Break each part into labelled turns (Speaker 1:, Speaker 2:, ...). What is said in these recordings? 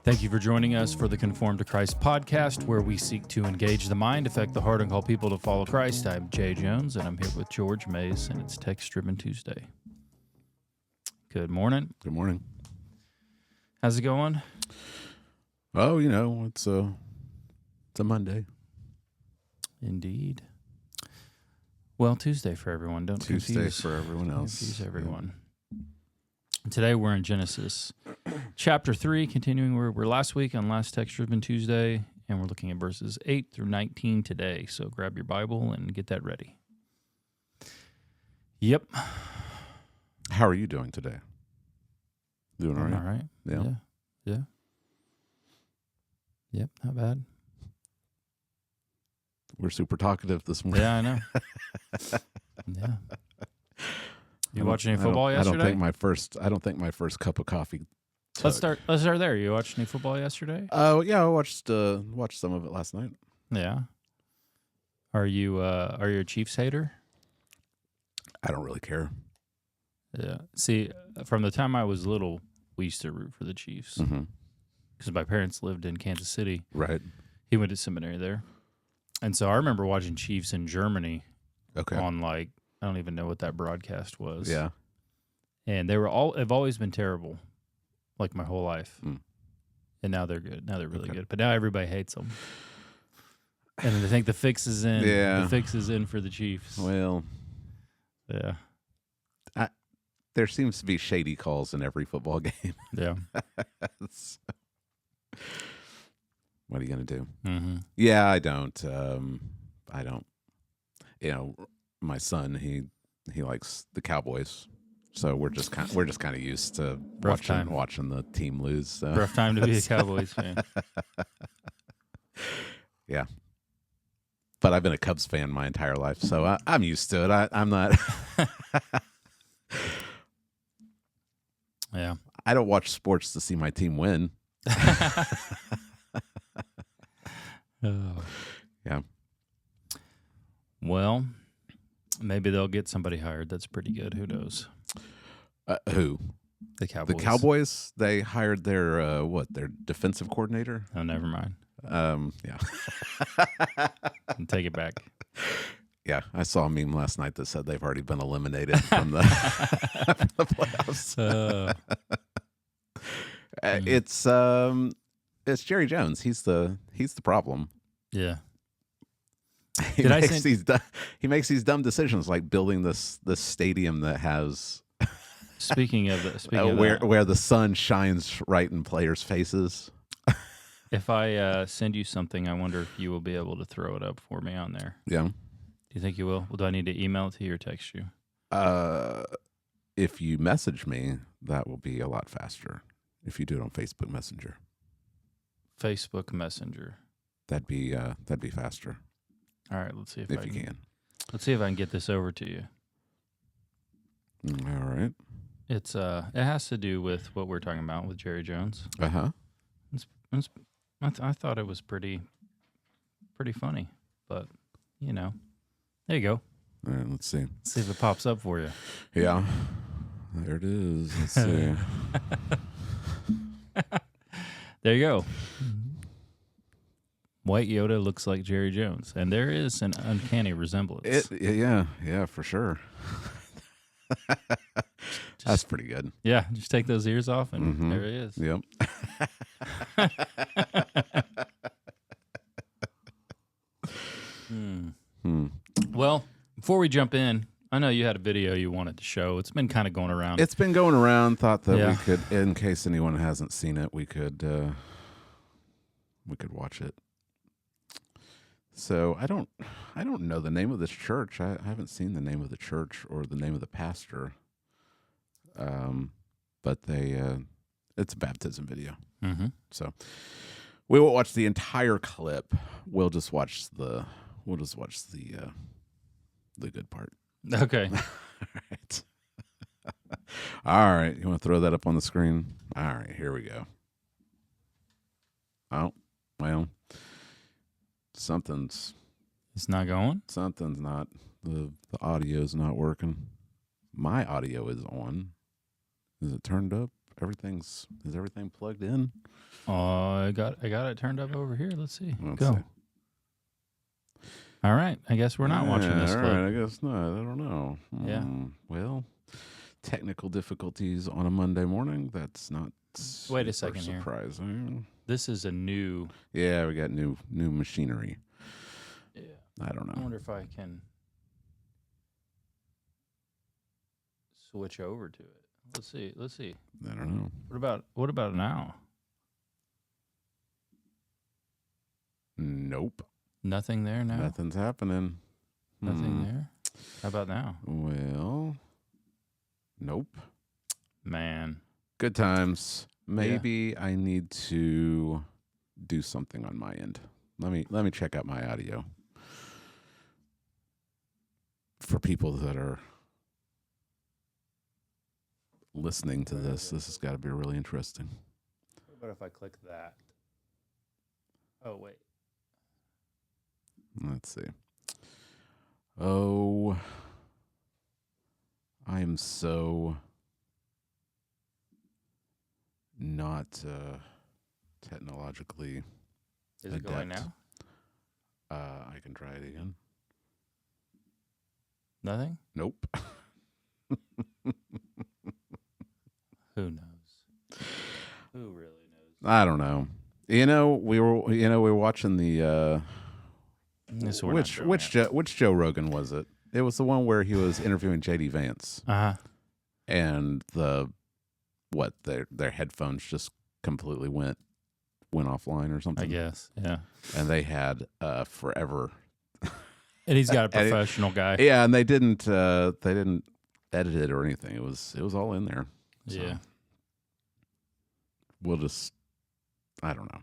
Speaker 1: Thank you for joining us for the Conform to Christ podcast, where we seek to engage the mind, affect the heart, and call people to follow Christ. I'm Jay Jones, and I'm here with George Mays, and it's Text Driven Tuesday. Good morning.
Speaker 2: Good morning.
Speaker 1: How's it going?
Speaker 2: Oh, you know, it's a Monday.
Speaker 1: Indeed. Well, Tuesday for everyone. Don't
Speaker 2: Tuesday
Speaker 1: confuse
Speaker 2: for everyone else.
Speaker 1: Confuse everyone. And today we're in Genesis chapter 3, continuing where we were last week on Last Text Driven Tuesday, and we're looking at verses 8 through 19 today. So grab your Bible and get that ready. Yep.
Speaker 2: How are you doing today? Doing all right?
Speaker 1: All right. Yeah. Yep, not bad.
Speaker 2: We're super talkative this morning.
Speaker 1: Yeah, I know. Yeah. You watch any football yesterday?
Speaker 2: I don't think my first cup of coffee took.
Speaker 1: Let's start there. You watched any football yesterday?
Speaker 2: Oh, yeah, I watched some of it last night.
Speaker 1: Yeah. Are you a Chiefs hater?
Speaker 2: I don't really care.
Speaker 1: Yeah. See, from the time I was little, we used to root for the Chiefs because my parents lived in Kansas City.
Speaker 2: Right.
Speaker 1: He went to seminary there. And so I remember watching Chiefs in Germany on I don't even know what that broadcast was.
Speaker 2: Yeah.
Speaker 1: And they've always been terrible, like my whole life. And now they're good. Now they're really good. But now everybody hates them. And they think the fix is in.
Speaker 2: Yeah.
Speaker 1: The fix is in for the Chiefs.
Speaker 2: Well,
Speaker 1: yeah.
Speaker 2: There seems to be shady calls in every football game.
Speaker 1: Yeah.
Speaker 2: What are you going to do?
Speaker 1: Mm-hmm.
Speaker 2: Yeah, I don't. You know, my son, he likes the Cowboys, so we're just kind of used to watching the team lose. So.
Speaker 1: Rough time to be a Cowboys fan.
Speaker 2: Yeah, but I've been a Cubs fan my entire life, so I'm used to it. I'm not.
Speaker 1: Yeah,
Speaker 2: I don't watch sports to see my team win.
Speaker 1: Oh.
Speaker 2: Yeah.
Speaker 1: Well, maybe they'll get somebody hired. That's pretty good. Who knows?
Speaker 2: Who?
Speaker 1: The Cowboys.
Speaker 2: The Cowboys. They hired their their defensive coordinator.
Speaker 1: Oh, never mind.
Speaker 2: Yeah.
Speaker 1: Take it back.
Speaker 2: Yeah, I saw a meme last night that said they've already been eliminated from the, from the playoffs. It's Jerry Jones. He's the problem.
Speaker 1: Yeah.
Speaker 2: He makes these dumb decisions like building this stadium that has
Speaker 1: Speaking of
Speaker 2: where the sun shines right in players' faces.
Speaker 1: If I send you something, I wonder if you will be able to throw it up for me on there.
Speaker 2: Yeah.
Speaker 1: Do you think you will? Well, do I need to email it to you or text you?
Speaker 2: If you message me, that will be a lot faster. If you do it on Facebook Messenger.
Speaker 1: Facebook Messenger.
Speaker 2: That'd be faster.
Speaker 1: All right, let's see if
Speaker 2: you can.
Speaker 1: Let's see if I can get this over to you.
Speaker 2: All right.
Speaker 1: It has to do with what we're talking about with Jerry Jones.
Speaker 2: Uh-huh.
Speaker 1: I thought it was pretty funny, but you know, there you go.
Speaker 2: All right, let's see.
Speaker 1: Let's see if it pops up for you.
Speaker 2: Yeah, there it is. Let's see.
Speaker 1: There you go. White Yoda looks like Jerry Jones, and there is an uncanny resemblance.
Speaker 2: Yeah, for sure. That's pretty good.
Speaker 1: Yeah, just take those ears off, and there he is.
Speaker 2: Yep.
Speaker 1: Well, before we jump in, I know you had a video you wanted to show. It's been kind of going around.
Speaker 2: It's been going around. Thought that we could, in case anyone hasn't seen it, we could watch it. So I don't know the name of this church. I haven't seen the name of the church or the name of the pastor. But it's a baptism video.
Speaker 1: Mm-hmm.
Speaker 2: So we won't watch the entire clip. We'll just watch the good part.
Speaker 1: Okay.
Speaker 2: All right. All right. You want to throw that up on the screen? All right. Here we go. Oh, well,
Speaker 1: It's not going?
Speaker 2: something's not. The audio's not working. My audio is on. Is it turned up? Is everything plugged in?
Speaker 1: I got it turned up over here. Let's see.
Speaker 2: Let's
Speaker 1: Go.
Speaker 2: see.
Speaker 1: All right. I guess we're not watching this
Speaker 2: all
Speaker 1: clip.
Speaker 2: right, I guess not. I don't know.
Speaker 1: Yeah.
Speaker 2: Well, technical difficulties on a Monday morning. That's not
Speaker 1: Wait a second here.
Speaker 2: surprising.
Speaker 1: This is a new.
Speaker 2: Yeah, we got new machinery.
Speaker 1: Yeah.
Speaker 2: I don't
Speaker 1: I
Speaker 2: know.
Speaker 1: wonder if I can switch over to it. Let's see.
Speaker 2: I don't know.
Speaker 1: What about now?
Speaker 2: Nope.
Speaker 1: Nothing there now.
Speaker 2: Nothing's happening.
Speaker 1: Nothing there. How about now?
Speaker 2: Well, nope.
Speaker 1: Man.
Speaker 2: Good times. Maybe I need to do something on my end. Let me check out my audio. For people that are listening to this has got to be really interesting.
Speaker 1: What about if I click that? Oh, wait.
Speaker 2: Let's see. Oh, I am so not technologically
Speaker 1: Is it going
Speaker 2: adept.
Speaker 1: now?
Speaker 2: I can try it again.
Speaker 1: Nothing?
Speaker 2: Nope.
Speaker 1: Who knows? Who really knows?
Speaker 2: I don't know. We were watching the which Joe Rogan was it? It was the one where he was interviewing JD Vance. And their headphones just completely went offline or something.
Speaker 1: I guess. Yeah.
Speaker 2: And they had forever.
Speaker 1: And he's got a professional guy.
Speaker 2: Yeah, and they didn't edit it or anything. It was all in there. So
Speaker 1: Yeah.
Speaker 2: We'll just, I don't know.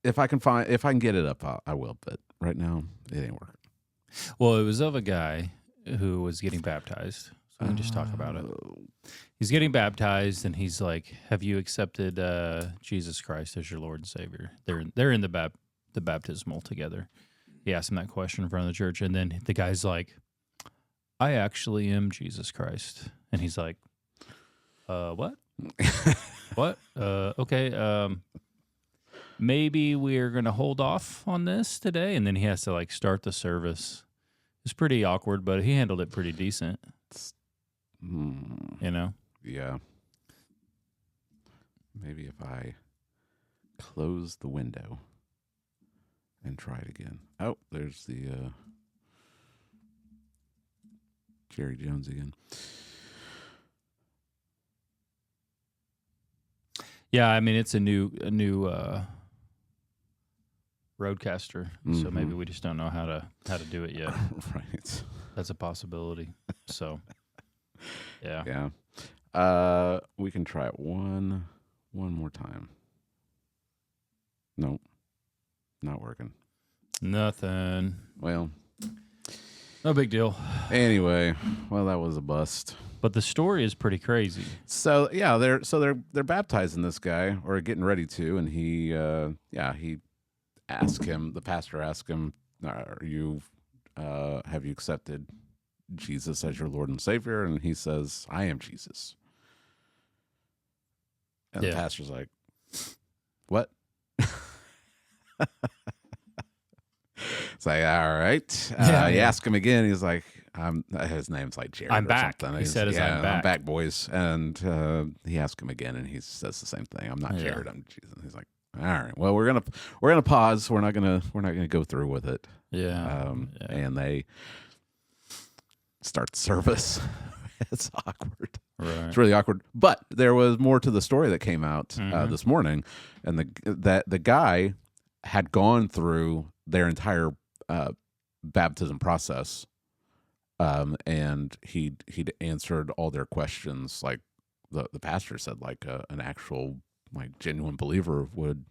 Speaker 2: If I can get it up, I will. But right now, it ain't working.
Speaker 1: Well, it was of a guy who was getting baptized. So we can just talk about it. He's getting baptized, and he's like, "Have you accepted Jesus Christ as your Lord and Savior?" They're in the baptismal together. He asked him that question in front of the church, and then the guy's like, "I actually am Jesus Christ," and he's like, "What? What? Okay. Maybe we're gonna hold off on this today," and then he has to like start the service. It's pretty awkward, but he handled it pretty decent. You know?
Speaker 2: Yeah. Maybe if I close the window and try it again. Oh, there's the Jerry Jones again.
Speaker 1: Yeah, I mean it's a new roadcaster, so maybe we just don't know how to do it yet.
Speaker 2: Right.
Speaker 1: That's a possibility. So, yeah.
Speaker 2: Yeah. We can try it one more time. Nope. Not working.
Speaker 1: Nothing.
Speaker 2: Well,
Speaker 1: no big deal.
Speaker 2: Anyway, well, that was a bust.
Speaker 1: But the story is pretty crazy.
Speaker 2: So yeah, they're baptizing this guy or getting ready to, and he asked him. The pastor asked him, have you accepted Jesus as your Lord and Savior? And he says, I am Jesus. And the pastor's like, what? It's like, all right. You ask him again. He's like, his name's like Jared.
Speaker 1: I'm
Speaker 2: or
Speaker 1: back.
Speaker 2: Something.
Speaker 1: He said, I'm back.
Speaker 2: I'm back, boys. And he asked him again, and he says the same thing. I'm not Jared. I'm Jesus. And he's like, all right. Well, we're gonna pause. We're not gonna go through with it.
Speaker 1: Yeah.
Speaker 2: And they start the service. It's awkward.
Speaker 1: Right.
Speaker 2: It's really awkward. But there was more to the story that came out this morning, and the guy had gone through their entire baptism process, and he'd answered all their questions, like the pastor said, like an actual like genuine believer would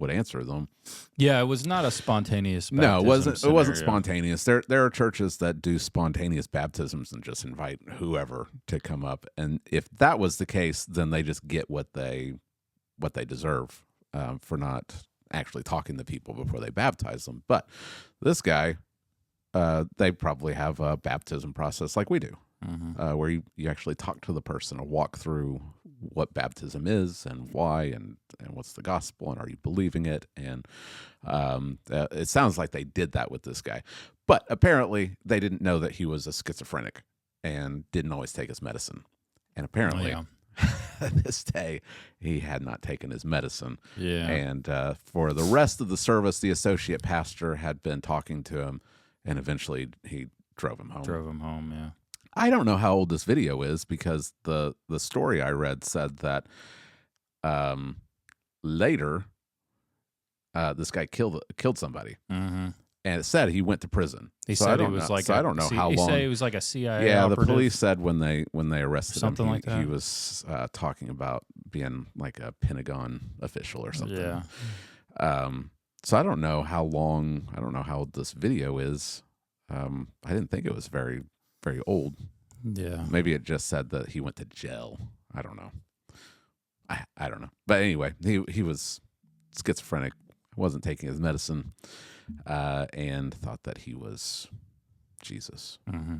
Speaker 2: answer them.
Speaker 1: Yeah, it was not a spontaneous baptism.
Speaker 2: No, it wasn't
Speaker 1: scenario.
Speaker 2: spontaneous. There are churches that do spontaneous baptisms and just invite whoever to come up. And if that was the case, then they just get what they deserve for not actually talking to people before they baptize them. But this guy, they probably have a baptism process like we do. where you actually talk to the person and walk through what baptism is and why and what's the gospel and are you believing it. And it sounds like they did that with this guy. But apparently they didn't know that he was a schizophrenic and didn't always take his medicine. And apparently this day he had not taken his medicine.
Speaker 1: Yeah.
Speaker 2: And for the rest of the service, the associate pastor had been talking to him, and eventually he drove him home.
Speaker 1: Yeah.
Speaker 2: I don't know how old this video is because the story I read said that later this guy killed somebody.
Speaker 1: Mm-hmm.
Speaker 2: And it said he went to prison.
Speaker 1: He said he was like
Speaker 2: I don't know how long.
Speaker 1: He said he was like a CIA
Speaker 2: Yeah,
Speaker 1: operative.
Speaker 2: the police said when they arrested
Speaker 1: Something
Speaker 2: him,
Speaker 1: like that.
Speaker 2: he was talking about being like a Pentagon official or something.
Speaker 1: Yeah.
Speaker 2: So I don't know how long. I don't know how old this video is. I didn't think it was very, very old.
Speaker 1: Yeah.
Speaker 2: Maybe it just said that he went to jail. I don't know. I don't know. But anyway, he was schizophrenic, wasn't taking his medicine, and thought that he was Jesus.
Speaker 1: Mm-hmm.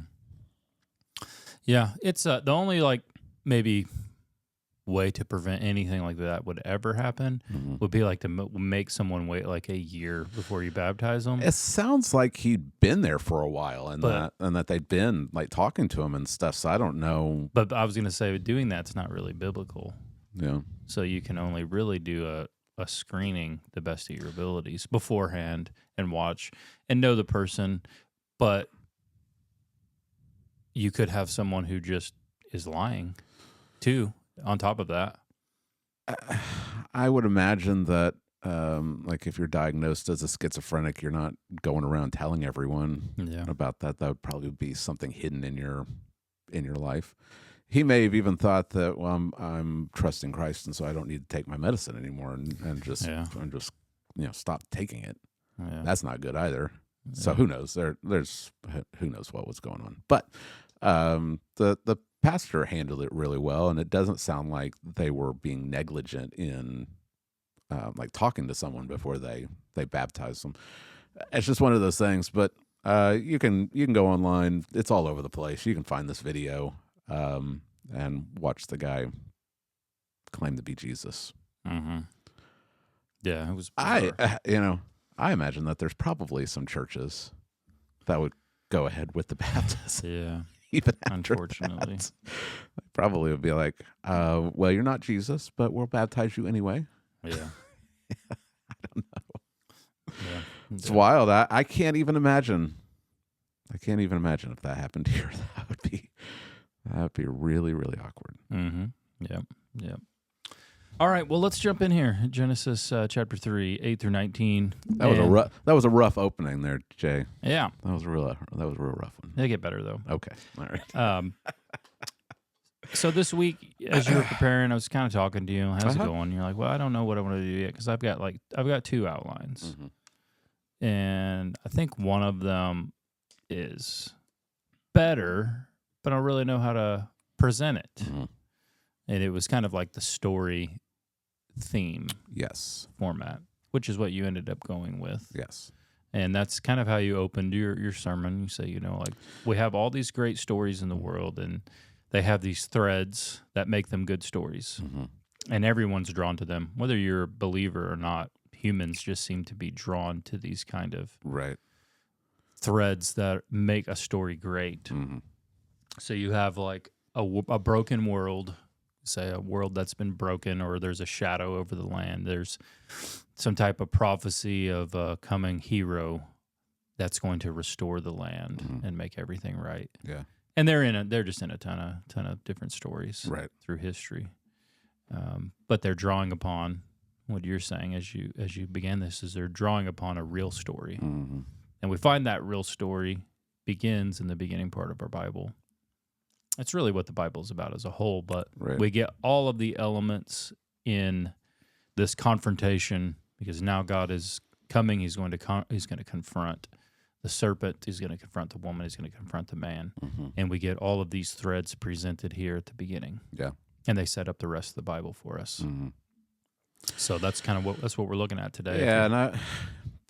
Speaker 1: Yeah, it's the only like maybe way to prevent anything like that would ever happen would be like to make someone wait like a year before you baptize them.
Speaker 2: It sounds like he'd been there for a while, and that they'd been like talking to him and stuff. So I don't know.
Speaker 1: But I was going to say doing that's not really biblical.
Speaker 2: Yeah.
Speaker 1: So you can only really do a screening the best of your abilities beforehand and watch and know the person. But you could have someone who just is lying too on top of that.
Speaker 2: I would imagine that like if you're diagnosed as a schizophrenic, you're not going around telling everyone about that. That would probably be something hidden in your life. He may have even thought that, well, I'm trusting Christ, and so I don't need to take my medicine anymore, and just stop taking it.
Speaker 1: Yeah.
Speaker 2: That's not good either. Yeah. So who knows? There's who knows what was going on. But the pastor handled it really well, and it doesn't sound like they were being negligent in like talking to someone before they baptized them. It's just one of those things. But you can go online. It's all over the place. You can find this video. And watch the guy claim to be Jesus.
Speaker 1: Mm-hmm. Yeah, it was
Speaker 2: bizarre. I imagine that there's probably some churches that would go ahead with the baptism.
Speaker 1: Yeah,
Speaker 2: even
Speaker 1: unfortunately,
Speaker 2: they probably would be like, "Well, you're not Jesus, but we'll baptize you anyway."
Speaker 1: Yeah,
Speaker 2: I don't know.
Speaker 1: Yeah,
Speaker 2: it's wild. I can't even imagine. I can't even imagine if that happened here. That would be really, really awkward.
Speaker 1: Mm-hmm. Yep. All right. Well, let's jump in here. Genesis chapter 3, 8 through 19.
Speaker 2: That was a rough opening there, Jay.
Speaker 1: Yeah.
Speaker 2: That was a real rough one.
Speaker 1: They get better though.
Speaker 2: Okay. All right.
Speaker 1: So this week, as you were preparing, I was kind of talking to you. How's it going? You're like, well, I don't know what I want to do yet because I've got two outlines, and I think one of them is better, but I don't really know how to present it. Mm-hmm. And it was kind of like the story theme format, which is what you ended up going with.
Speaker 2: Yes.
Speaker 1: And that's kind of how you opened your sermon. You say, like, we have all these great stories in the world, and they have these threads that make them good stories. Mm-hmm. And everyone's drawn to them. Whether you're a believer or not, humans just seem to be drawn to these kind of threads that make a story great. Mm-hmm. So you have like a broken world, say a world that's been broken, or there's a shadow over the land. There's some type of prophecy of a coming hero that's going to restore the land and make everything right.
Speaker 2: Yeah.
Speaker 1: And they're just in a ton of different stories through history. But they're drawing upon what you're saying as you began this, is they're drawing upon a real story. Mm-hmm. And we find that real story begins in the beginning part of our Bible. That's really what the Bible is about as a whole, but we get all of the elements in this confrontation because now God is coming. He's going to confront the serpent. He's going to confront the woman. He's going to confront the man, and we get all of these threads presented here at the beginning. Yeah, and they set up the rest of the Bible for us. Mm-hmm. So that's kind of what we're looking at today.
Speaker 2: Yeah, and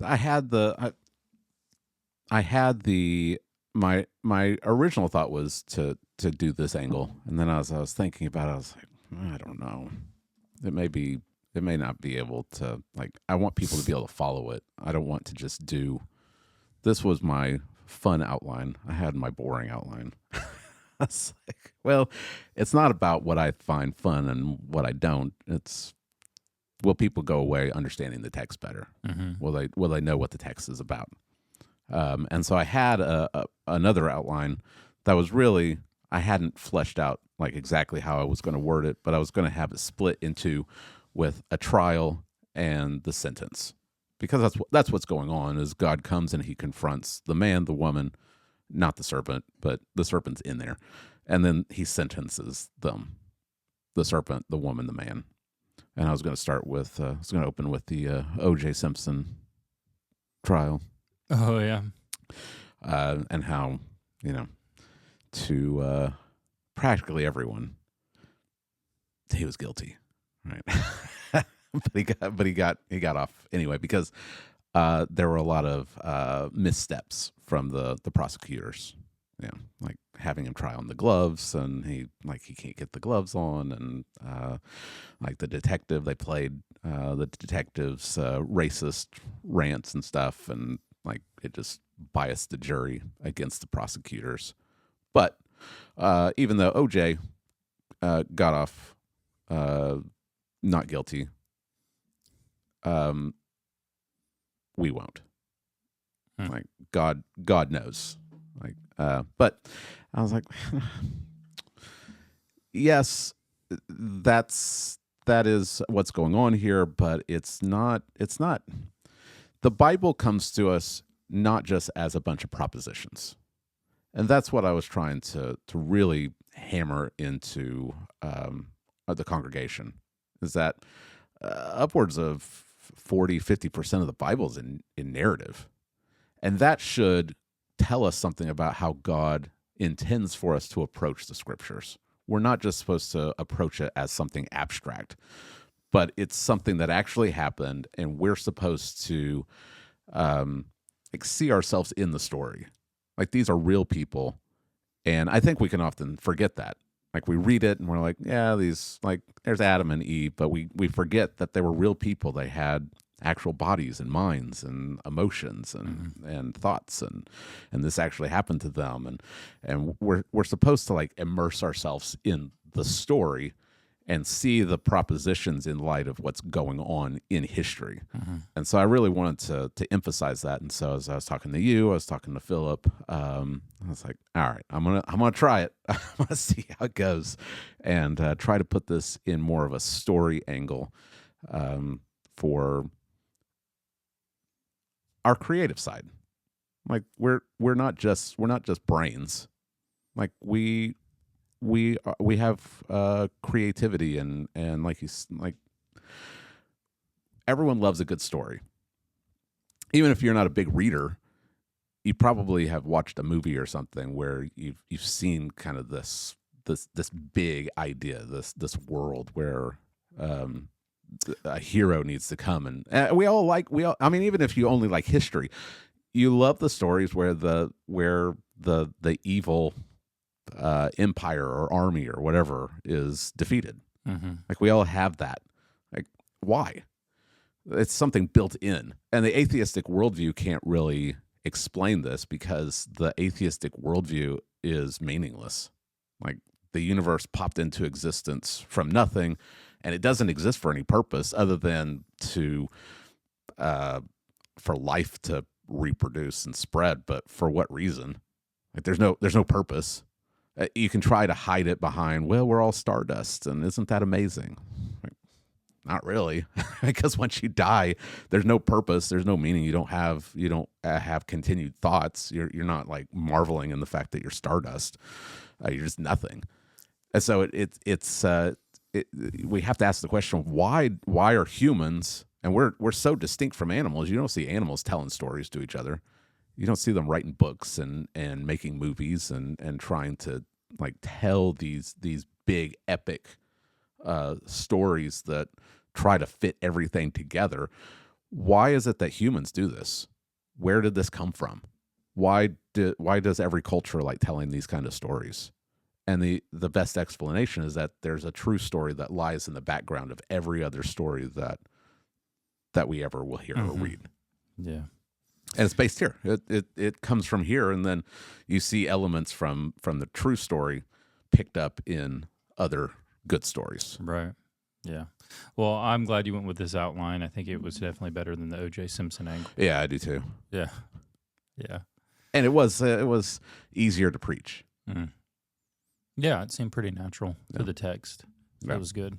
Speaker 2: I had the my original thought was to do this angle, and then as I was thinking about it, I was like, I don't know. It may not be able to, like, I want people to be able to follow it. I don't want to just do. This was my fun outline. I had my boring outline. I was like, well, it's not about what I find fun and what I don't. It's, will people go away understanding the text better?
Speaker 1: Mm-hmm.
Speaker 2: Will they know what the text is about? And so I had another outline that was really, I hadn't fleshed out like exactly how I was going to word it, but I was going to have it split into with a trial and the sentence, because that's what's going on. Is God comes and he confronts the man, the woman, not the serpent, but the serpent's in there, and then he sentences them, the serpent, the woman, the man. And I was going to start with, I was going to open with the O.J. Simpson trial.
Speaker 1: Oh, yeah.
Speaker 2: And how, to practically everyone, he was guilty, right? but he got off anyway, because there were a lot of missteps from the prosecutors. Yeah, like having him try on the gloves, and he can't get the gloves on, and like the detective, they played the detective's racist rants and stuff, and like it just biased the jury against the prosecutors. But even though OJ got off not guilty, we won't. Like God knows. Like, but I was like, yes, that is what's going on here, but it's not. The Bible comes to us not just as a bunch of propositions, and that's what I was trying to really hammer into the congregation, is that upwards of 40-50% of the Bible is in narrative, and that should tell us something about how God intends for us to approach the scriptures. We're not just supposed to approach it as something abstract, but it's something that actually happened, and we're supposed to see ourselves in the story. Like, these are real people, and I think we can often forget that. Like, we read it and we're like, yeah, these, like, there's Adam and Eve, but we forget that they were real people. They had actual bodies and minds and emotions and thoughts, and this actually happened to them, and we're supposed to like immerse ourselves in the story and see the propositions in light of what's going on in history. And so I really wanted to emphasize that. And so as I was talking to you, I was talking to Philip, I was like, all right, I'm gonna try it. I'm gonna see how it goes, and try to put this in more of a story angle for our creative side. Like, we're not just brains. Like, we have creativity, and like everyone loves a good story. Even if you're not a big reader, you probably have watched a movie or something where you've seen kind of this big idea, this world where a hero needs to come, and I mean, even if you only like history, you love the stories where the evil empire or army or whatever is defeated. Like, we all have that. Like, why? It's something built in, and the atheistic worldview can't really explain this, because the atheistic worldview is meaningless. Like, the universe popped into existence from nothing, and it doesn't exist for any purpose other than for life to reproduce and spread. But for what reason? Like, there's no purpose. You can try to hide it behind, well, we're all stardust, and isn't that amazing? Like, not really, because once you die, there's no purpose, there's no meaning. You don't have continued thoughts. You're not like marveling in the fact that you're stardust. You're just nothing. And so we have to ask the question, why are humans, and we're so distinct from animals. You don't see animals telling stories to each other. You don't see them writing books and making movies and trying to like tell these big epic stories that try to fit everything together. Why is it that humans do this? Where did this come from? why does every culture like telling these kind of stories? And the best explanation is that there's a true story that lies in the background of every other story that we ever will hear or read.
Speaker 1: Yeah.
Speaker 2: And it's based here. It comes from here, and then you see elements from the true story picked up in other good stories.
Speaker 1: Right. Yeah. Well, I'm glad you went with this outline. I think it was definitely better than the O.J. Simpson angle.
Speaker 2: Yeah, I do too.
Speaker 1: Yeah. Yeah.
Speaker 2: And it was easier to preach.
Speaker 1: Mm. Yeah, it seemed pretty natural to the text.
Speaker 2: Yeah.
Speaker 1: That was good.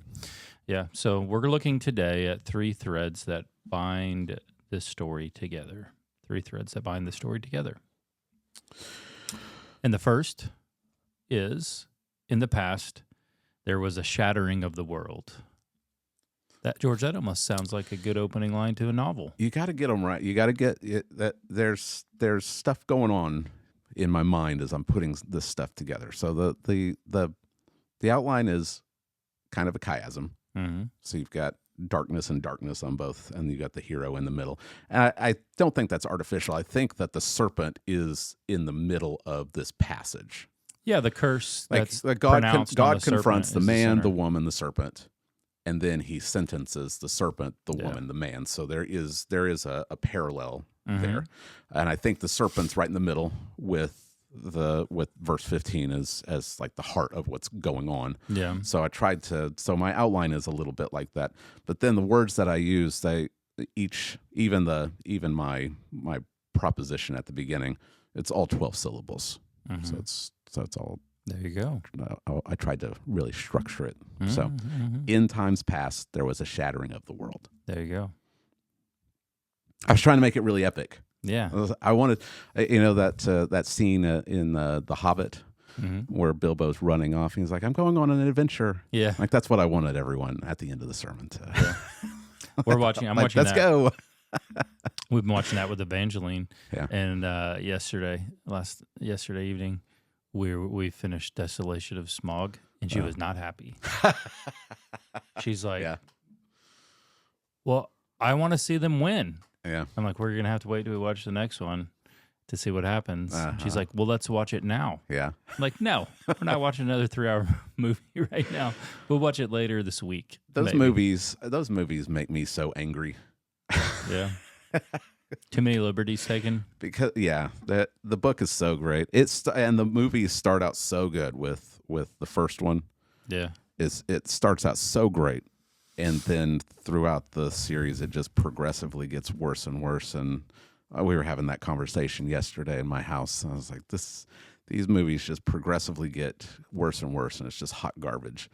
Speaker 1: Yeah. So we're looking today at 3 threads that bind this story together. 3 threads that bind the story together. And the first is, in the past, there was a shattering of the world. George, that almost sounds like a good opening line to a novel.
Speaker 2: You got to get them right. You got to get it, that. There's stuff going on in my mind as I'm putting this stuff together. So the outline is kind of a chiasm.
Speaker 1: Mm-hmm.
Speaker 2: So you've got darkness and darkness on both, and you got the hero in the middle. And I don't think that's artificial. I think that the serpent is in the middle of this passage.
Speaker 1: Yeah, the curse that's
Speaker 2: God
Speaker 1: pronounced on the
Speaker 2: confronts
Speaker 1: serpent
Speaker 2: the
Speaker 1: is
Speaker 2: man,
Speaker 1: center.
Speaker 2: the woman, the serpent, and then he sentences the serpent, the woman, the man. So there is a parallel there, and I think the serpent's right in the middle with verse 15 as like the heart of what's going on.
Speaker 1: Yeah.
Speaker 2: So I tried to. So my outline is a little bit like that, but then the words that I use, even my proposition at the beginning, it's all 12 syllables. So it's all.
Speaker 1: There you go.
Speaker 2: I tried to really structure it. So, in times past, there was a shattering of the world.
Speaker 1: There you go.
Speaker 2: I was trying to make it really epic.
Speaker 1: Yeah.
Speaker 2: I wanted, that scene in The Hobbit where Bilbo's running off. He's like, "I'm going on an adventure."
Speaker 1: Yeah.
Speaker 2: Like that's what I wanted everyone at the end of the sermon to.
Speaker 1: We're watching. I'm
Speaker 2: like,
Speaker 1: watching.
Speaker 2: Let's
Speaker 1: that.
Speaker 2: go.
Speaker 1: We've been watching that with Evangeline.
Speaker 2: Yeah.
Speaker 1: And yesterday evening, we finished Desolation of Smog, and she was not happy. She's like,
Speaker 2: Yeah.
Speaker 1: "Well, I want to see them win."
Speaker 2: Yeah.
Speaker 1: I'm like, "We're gonna have to wait till we watch the next one to see what happens." She's like, "Well, let's watch it now."
Speaker 2: Yeah.
Speaker 1: I'm like, "No, we're not watching another 3-hour movie right now. We'll watch it later this week."
Speaker 2: Those
Speaker 1: maybe.
Speaker 2: movies make me so angry.
Speaker 1: Yeah. Too many liberties taken.
Speaker 2: Because the book is so great. And the movies start out so good with the first one.
Speaker 1: Yeah.
Speaker 2: It starts out so great, and then throughout the series it just progressively gets worse and worse. And we were having that conversation yesterday in my house. I was like, these movies just progressively get worse and worse, and it's just hot garbage.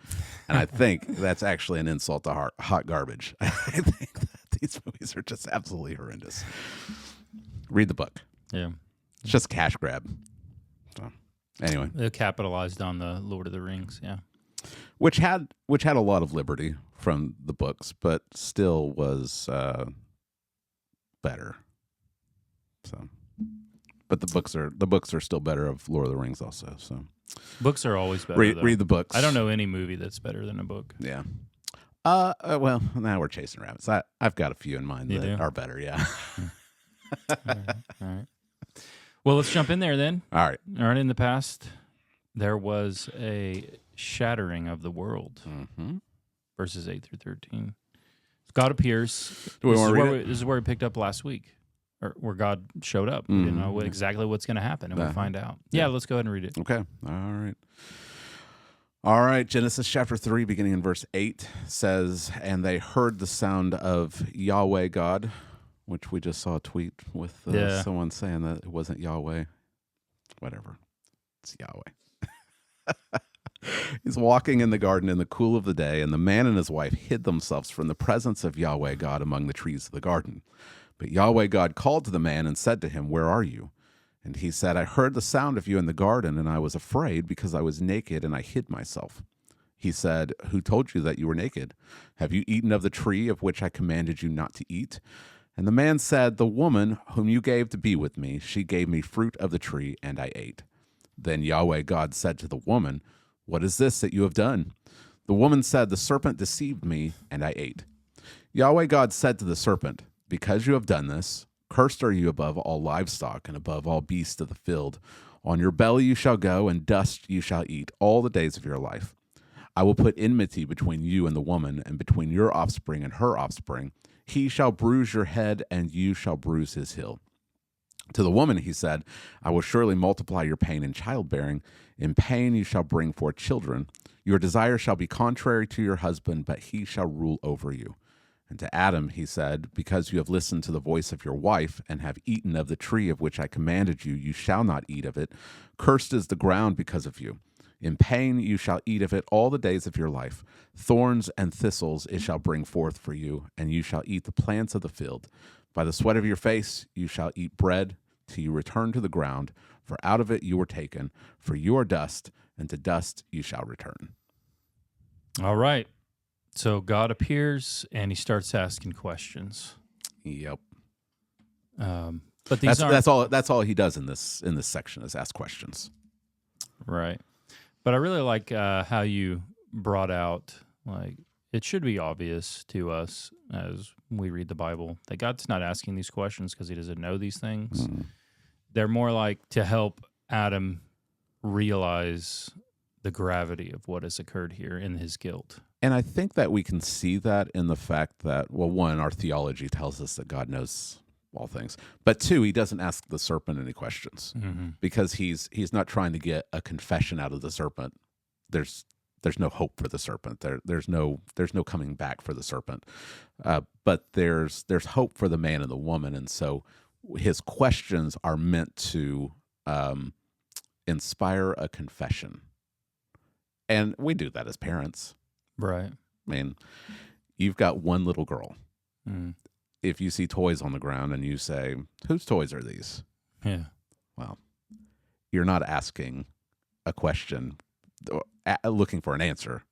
Speaker 2: And I think that's actually an insult to hot garbage. I think that these movies are just absolutely horrendous. Read the book.
Speaker 1: Yeah.
Speaker 2: It's just a cash grab. So, anyway,
Speaker 1: They capitalized on the Lord of the Rings. Yeah.
Speaker 2: which had a lot of liberty from the books, but still was better. So, but the books are still better of Lord of the Rings also. So,
Speaker 1: Books are always better.
Speaker 2: read the books.
Speaker 1: I don't know any movie that's better than a book.
Speaker 2: Yeah. Well, now we're chasing rabbits. I've got a few in mind
Speaker 1: You
Speaker 2: that
Speaker 1: do?
Speaker 2: are better. Yeah.
Speaker 1: All right. Well, let's jump in there then.
Speaker 2: All right.
Speaker 1: All right. In the past, there was a shattering of the world. Verses 8 through 13. God appears.
Speaker 2: Do we want to read it?
Speaker 1: This is where we picked up last week, or where God showed up. We didn't know exactly what's going to happen, and we'll find out. Yeah, let's go ahead and read it.
Speaker 2: Okay. All right. Genesis chapter 3, beginning in verse 8, says, "And they heard the sound of Yahweh God," which we just saw a tweet with someone saying that it wasn't Yahweh. Whatever. It's Yahweh. He's walking in the garden in the cool of the day, and the man and his wife hid themselves from the presence of Yahweh God among the trees of the garden. But Yahweh God called to the man and said to him, "Where are you?" And he said, "I heard the sound of you in the garden, and I was afraid because I was naked and I hid myself." He said, "Who told you that you were naked? Have you eaten of the tree of which I commanded you not to eat?" And the man said, "The woman whom you gave to be with me, she gave me fruit of the tree, and I ate." Then Yahweh God said to the woman, "What is this that you have done?" The woman said, "The serpent deceived me, and I ate." Yahweh God said to the serpent, "Because you have done this, Cursed are you above all livestock and above all beasts of the field. On your belly you shall go, and dust you shall eat all the days of your life. I will put enmity between you and the woman, and between your offspring and her offspring. He shall bruise your head, and you shall bruise his heel. To the woman he said, I will surely multiply your pain in childbearing. In pain you shall bring forth children. Your desire shall be contrary to your husband, but he shall rule over you. And to Adam he said, because you have listened to the voice of your wife, and have eaten of the tree of which I commanded you, you shall not eat of it. Cursed is the ground because of you. In pain you shall eat of it all the days of your life. Thorns and thistles it shall bring forth for you, and you shall eat the plants of the field. By the sweat of your face you shall eat bread, till you return to the ground, for out of it you were taken, for you are dust, and to dust you shall return.
Speaker 1: All right. So God appears and he starts asking questions.
Speaker 2: Yep.
Speaker 1: But these
Speaker 2: that's all he does in this section is ask questions.
Speaker 1: Right. But I really like how you brought out, like, it should be obvious to us as we read the Bible that God's not asking these questions because he doesn't know these things. Mm. They're more like to help Adam realize the gravity of what has occurred here in his guilt.
Speaker 2: And I think that we can see that in the fact that, well, one, our theology tells us that God knows all things, but two, he doesn't ask the serpent any questions because he's not trying to get a confession out of the serpent. There's no hope for the serpent. There's no coming back for the serpent. But there's hope for the man and the woman, and so his questions are meant to inspire a confession. And we do that as parents.
Speaker 1: Right.
Speaker 2: I mean, you've got one little girl. Mm. If you see toys on the ground and you say, whose toys are these?
Speaker 1: Yeah.
Speaker 2: Well, you're not asking a question, looking for an answer.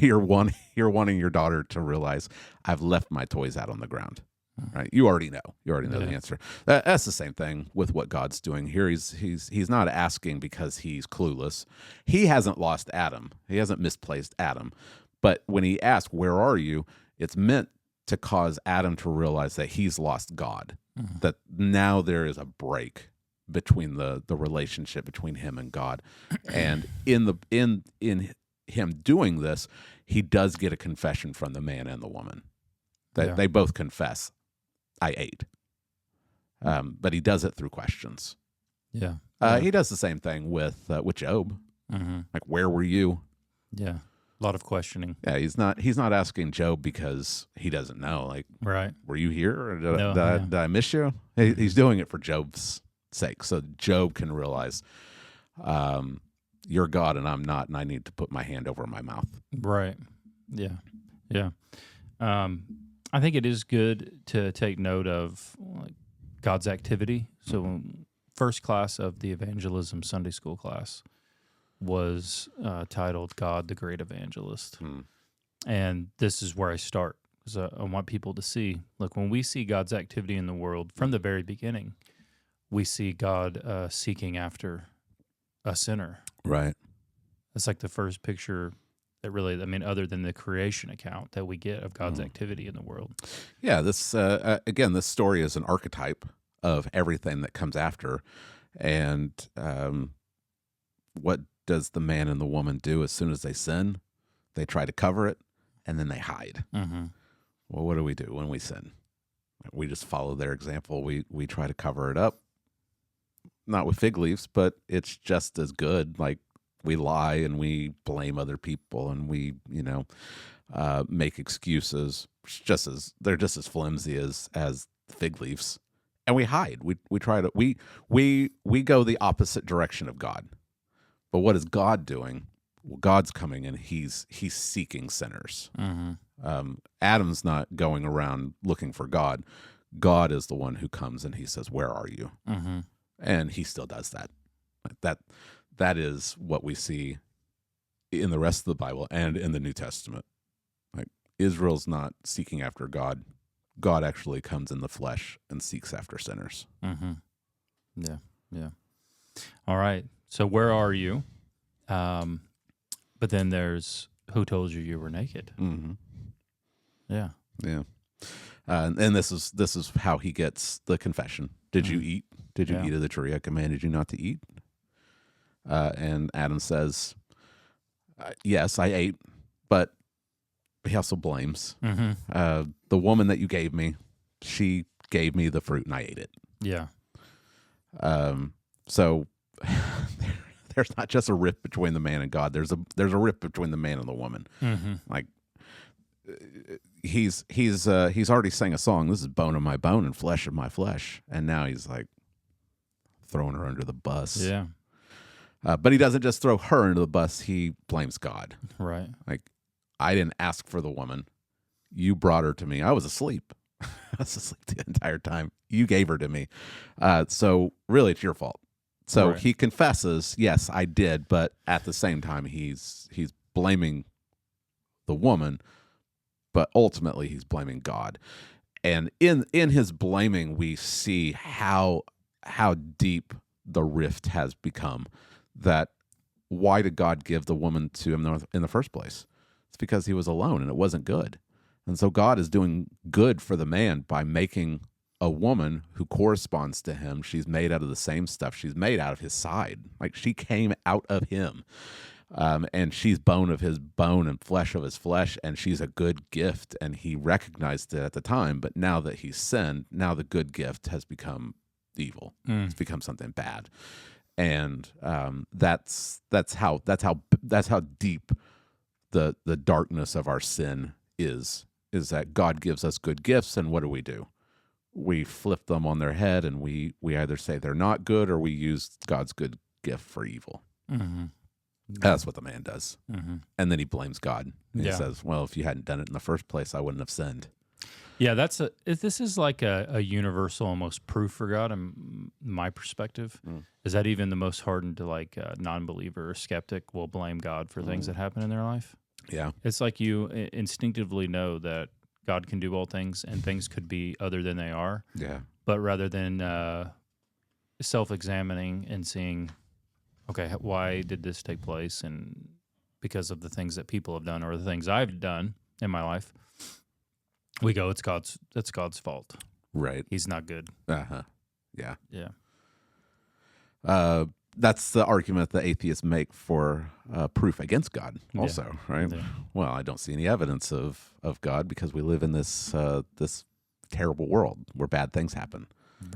Speaker 2: You're wanting your daughter to realize, I've left my toys out on the ground. Right? You already know. The answer. That's the same thing with what God's doing here. He's not asking because he's clueless. He hasn't lost Adam. He hasn't misplaced Adam. But when he asks, where are you? It's meant to cause Adam to realize that he's lost God. Mm-hmm. That now there is a break between the relationship between him and God. And in him doing this, he does get a confession from the man and the woman. They both confess, I ate. But he does it through questions.
Speaker 1: Yeah.
Speaker 2: He does the same thing with Job. Mm-hmm. Like, where were you?
Speaker 1: Yeah. A lot of questioning.
Speaker 2: Yeah, he's not asking Job because he doesn't know. Like,
Speaker 1: right?
Speaker 2: Were you here, or did I miss you? He's doing it for Job's sake, so Job can realize, you're God and I'm not, and I need to put my hand over my mouth.
Speaker 1: Right. Yeah. Yeah. I think it is good to take note of God's activity. So, first class of the evangelism Sunday school class was titled God the Great Evangelist. And this is where I start, because I want people to see, look, when we see God's activity in the world from the very beginning, we see God seeking after a sinner.
Speaker 2: Right.
Speaker 1: That's like the first picture that really, other than the creation account that we get of God's activity in the world. Yeah,
Speaker 2: this again, this story is an archetype of everything that comes after. And what does the man and the woman do as soon as they sin? They try to cover it, and then they hide. Mm-hmm. Well, what do we do when we sin? We just follow their example. We try to cover it up, not with fig leaves, but it's just as good. Like, we lie and we blame other people, and we make excuses. They're just as flimsy as fig leaves, and we hide. We try to we go the opposite direction of God. But what is God doing? Well, God's coming and he's seeking sinners. Mm-hmm. Adam's not going around looking for God. God is the one who comes and he says, "Where are you?" Mm-hmm. And he still does that. That is what we see in the rest of the Bible and in the New Testament. Like, Israel's not seeking after God. God actually comes in the flesh and seeks after sinners.
Speaker 1: Mm-hmm. Yeah, yeah. All right. So where are you? But then there's who told you were naked?
Speaker 2: Mm-hmm.
Speaker 1: Yeah.
Speaker 2: Yeah. And this is how he gets the confession. Did you eat? Did you eat of the tree I commanded you not to eat? And Adam says, yes, I ate, but he also blames the woman that you gave me. She gave me the fruit and I ate it.
Speaker 1: Yeah.
Speaker 2: So there's not just a rift between the man and God. There's a rift between the man and the woman. Like he's already sang a song. This is bone of my bone and flesh of my flesh, and now he's like throwing her under the bus.
Speaker 1: Yeah.
Speaker 2: But he doesn't just throw her under the bus. He blames God.
Speaker 1: Right.
Speaker 2: Like, I didn't ask for the woman. You brought her to me. I was asleep. I was asleep the entire time. You gave her to me. So really, it's your fault. So he confesses, yes, I did. But at the same time, he's blaming the woman. But ultimately, he's blaming God. And in his blaming, we see how deep the rift has become. That why did God give the woman to him in the first place? It's because he was alone and it wasn't good. And so God is doing good for the man by making a woman who corresponds to him. She's made out of the same stuff. She's made out of his side. Like, she came out of him. And she's bone of his bone and flesh of his flesh, and she's a good gift. And he recognized it at the time, but now that he's sinned, now the good gift has become evil. It's become something bad. And that's how deep the darkness of our sin is that God gives us good gifts, and what do? We flip them on their head, and we either say they're not good, or we use God's good gift for evil. That's what the man does. And then he blames God. And he says, well, if you hadn't done it in the first place, I wouldn't have sinned.
Speaker 1: Yeah, this is like a universal almost proof for God, in my perspective. Is that even the most hardened to like non-believer or skeptic will blame God for things that happen in their life?
Speaker 2: Yeah.
Speaker 1: It's like you instinctively know that God can do all things and things could be other than they are.
Speaker 2: Yeah.
Speaker 1: But rather than self-examining and seeing, okay, why did this take place? And because of the things that people have done or the things I've done in my life, we go, that's God's fault.
Speaker 2: Right.
Speaker 1: He's not good.
Speaker 2: Uh-huh. Yeah.
Speaker 1: Yeah.
Speaker 2: That's the argument that atheists make for proof against God also, right?
Speaker 1: Yeah.
Speaker 2: Well, I don't see any evidence of God because we live in this this terrible world where bad things happen.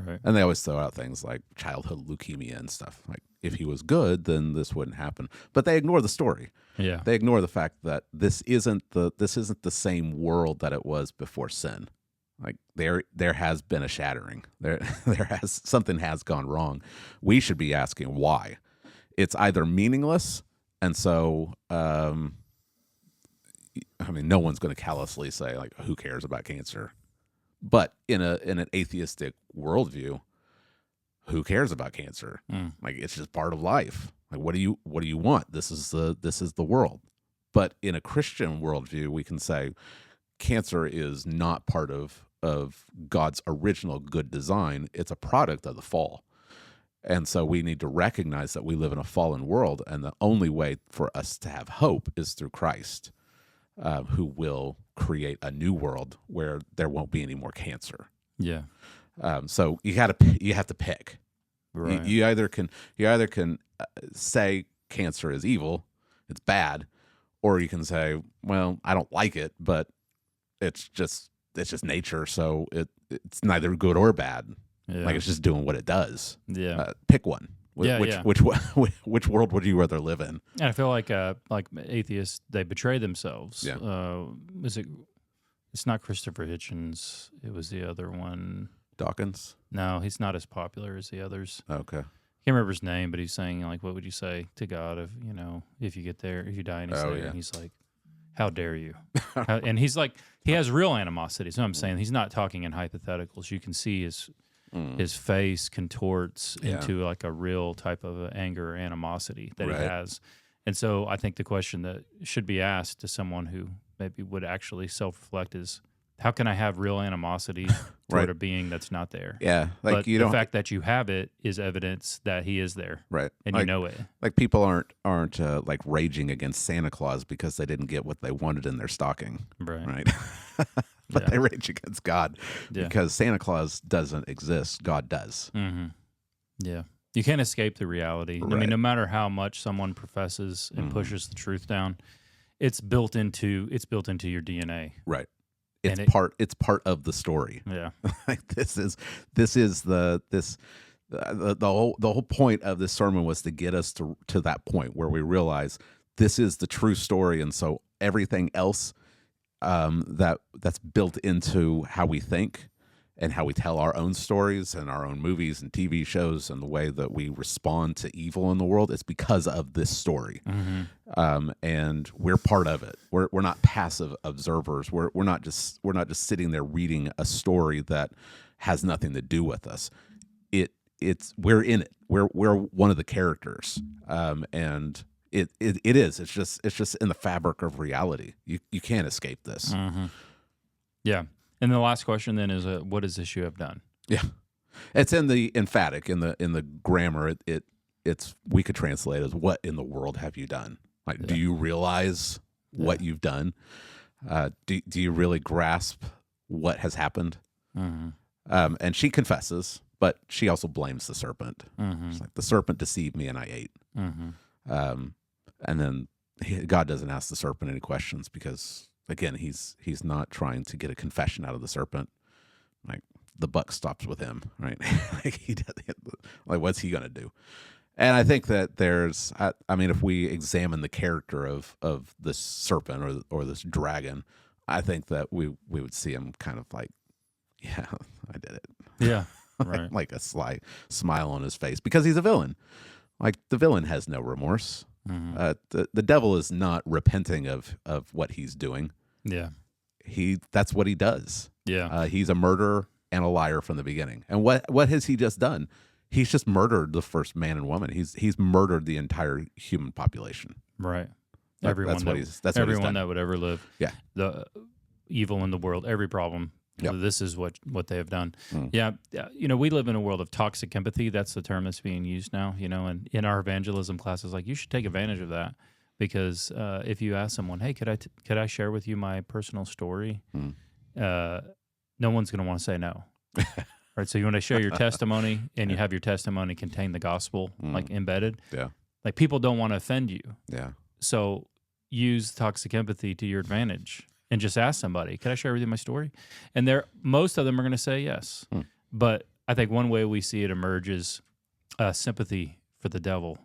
Speaker 1: Right.
Speaker 2: And they always throw out things like childhood leukemia and stuff. Like, if he was good, then this wouldn't happen. But they ignore the story.
Speaker 1: Yeah.
Speaker 2: They ignore the fact that this isn't the same world that it was before sin. Like, there has been a shattering. Something has gone wrong. We should be asking why. It's either meaningless, and so no one's going to callously say, like, who cares about cancer? But in an atheistic worldview, who cares about cancer? Like, it's just part of life. Like, what do you want? This is the world. But in a Christian worldview, we can say cancer is not part of God's original good design. It's a product of the fall. And so we need to recognize that we live in a fallen world, and the only way for us to have hope is through Christ, who will create a new world where there won't be any more cancer.
Speaker 1: Yeah.
Speaker 2: So you have to pick.
Speaker 1: Right.
Speaker 2: You either can say cancer is evil, it's bad, or you can say, well, I don't like it, but it's just nature, so it's neither good or bad.
Speaker 1: Yeah.
Speaker 2: Like, it's just doing what it does.
Speaker 1: Yeah.
Speaker 2: Pick one.
Speaker 1: Yeah.
Speaker 2: Which world would you rather live in?
Speaker 1: And I feel like atheists, they betray themselves.
Speaker 2: Yeah.
Speaker 1: It's not Christopher Hitchens. It was the other one.
Speaker 2: Dawkins?
Speaker 1: No, he's not as popular as the others.
Speaker 2: Okay.
Speaker 1: Can't remember his name, but he's saying, like, what would you say to God if you get there, if you die and he's there?
Speaker 2: Yeah.
Speaker 1: And he's like, how dare you? And he's like, he has real animosity. So I'm saying he's not talking in hypotheticals. You can see his face contorts into like a real type of anger or animosity that he has. And so I think the question that should be asked to someone who maybe would actually self-reflect is, How can I have real animosity toward a being that's not there?
Speaker 2: Yeah, like
Speaker 1: but
Speaker 2: you
Speaker 1: the
Speaker 2: don't.
Speaker 1: fact that you have it is evidence that he is there,
Speaker 2: Right,
Speaker 1: and you know it.
Speaker 2: Like people aren't like raging against Santa Claus because they didn't get what they wanted in their stocking. Right. But they rage against God because Santa Claus doesn't exist. God does.
Speaker 1: Mm-hmm. Yeah. You can't escape the reality.
Speaker 2: Right.
Speaker 1: I mean, no matter how much someone professes and pushes the truth down, it's built into your DNA.
Speaker 2: Right. It's part of the story.
Speaker 1: Yeah.
Speaker 2: Like the whole point of this sermon was to get us to that point where we realize this is the true story, and so everything else that's built into how we think and how we tell our own stories and our own movies and TV shows and the way that we respond to evil in the world is because of this story.
Speaker 1: Mm-hmm.
Speaker 2: And we're part of it. We're not passive observers. We're not just sitting there reading a story that has nothing to do with us. We're in it. We're one of the characters. And it is. It's just in the fabric of reality. You can't escape this.
Speaker 1: Mm-hmm. Yeah. And the last question then is, what does this you have done?
Speaker 2: Yeah, it's in the emphatic in the grammar. It's we could translate as what in the world have you done? Like, do you realize what you've done? Do you really grasp what has happened?
Speaker 1: Mm-hmm.
Speaker 2: And she confesses, but she also blames the serpent.
Speaker 1: Mm-hmm.
Speaker 2: It's like the serpent deceived me and I ate.
Speaker 1: Mm-hmm.
Speaker 2: And then God doesn't ask the serpent any questions because, again, he's not trying to get a confession out of the serpent. Like the buck stops with him, right? Like what's he gonna do? And I think that there's, I mean, if we examine the character of this serpent or this dragon, I think that we would see him kind of like, yeah, I did it.
Speaker 1: Yeah, right.
Speaker 2: Like a sly smile on his face because he's a villain. Like the villain has no remorse.
Speaker 1: Mm-hmm.
Speaker 2: The devil is not repenting of what he's doing.
Speaker 1: Yeah.
Speaker 2: That's what he does.
Speaker 1: Yeah.
Speaker 2: He's a murderer and a liar from the beginning. And what has he just done? He's just murdered the first man and woman. He's murdered the entire human population.
Speaker 1: Right.
Speaker 2: Everyone
Speaker 1: that would ever live.
Speaker 2: Yeah.
Speaker 1: The evil in the world, every problem.
Speaker 2: Yep.
Speaker 1: This is what they have done. Yeah. We live in a world of toxic empathy. That's the term that's being used now, and in our evangelism classes, like you should take advantage of that because if you ask someone, hey, could I share with you my personal story? No one's going to want to say no. Right. So you want to share your testimony and you have your testimony contain the gospel like embedded.
Speaker 2: Yeah.
Speaker 1: Like people don't want to offend you.
Speaker 2: Yeah.
Speaker 1: So use toxic empathy to your advantage. And just ask somebody, can I share with you my story? And most of them are going to say yes. But I think one way we see it emerge is sympathy for the devil.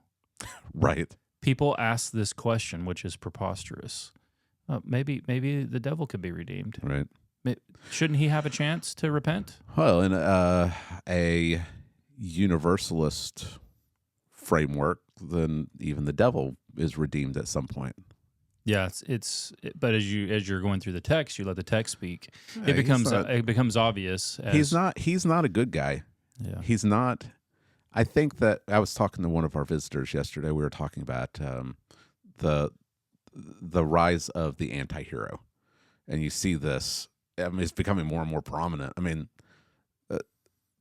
Speaker 2: Right.
Speaker 1: People ask this question, which is preposterous. Maybe the devil could be redeemed.
Speaker 2: Right.
Speaker 1: Shouldn't he have a chance to repent?
Speaker 2: Well, in a universalist framework, then even the devil is redeemed at some point.
Speaker 1: Yeah, but as you're going through the text, you let the text speak. It becomes obvious.
Speaker 2: He's not a good guy.
Speaker 1: Yeah,
Speaker 2: he's not. I think that I was talking to one of our visitors yesterday. We were talking about the rise of the anti-hero, and you see this. I mean, it's becoming more and more prominent. I mean,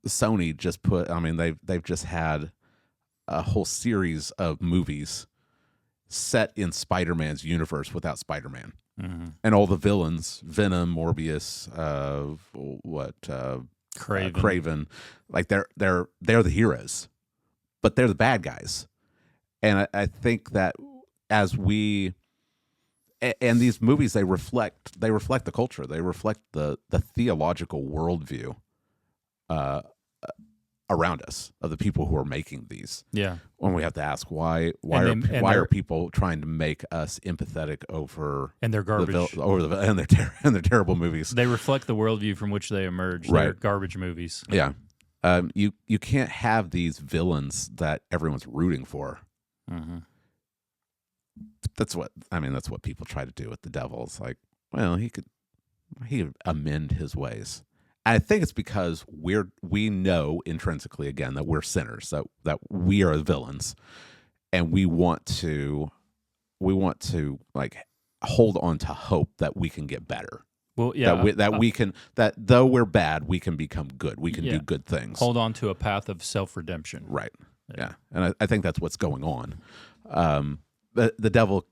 Speaker 2: Sony just put. I mean, they've just had a whole series of movies set in Spider-Man's universe without Spider-Man. And all the villains, Venom, Morbius, Craven, like they're the heroes, but they're the bad guys. And I think that as we and these movies, they reflect the culture, they reflect the theological worldview around us of the people who are making these.
Speaker 1: Yeah.
Speaker 2: When we have to ask why are people trying to make us empathetic over
Speaker 1: and their garbage
Speaker 2: and their terrible movies.
Speaker 1: They reflect the worldview from which they emerge.
Speaker 2: Right.
Speaker 1: They're garbage movies.
Speaker 2: Yeah. You can't have these villains that everyone's rooting for. That's what people try to do with the devil. It's like, well, he could amend his ways. I think it's because we know intrinsically, again, that we're sinners, that we are villains, and we want to like hold on to hope that we can get better.
Speaker 1: Well, yeah,
Speaker 2: that though we're bad, we can become good. We can do good things.
Speaker 1: Hold on to a path of self-redemption.
Speaker 2: Right. Yeah. And I think that's what's going on. The devil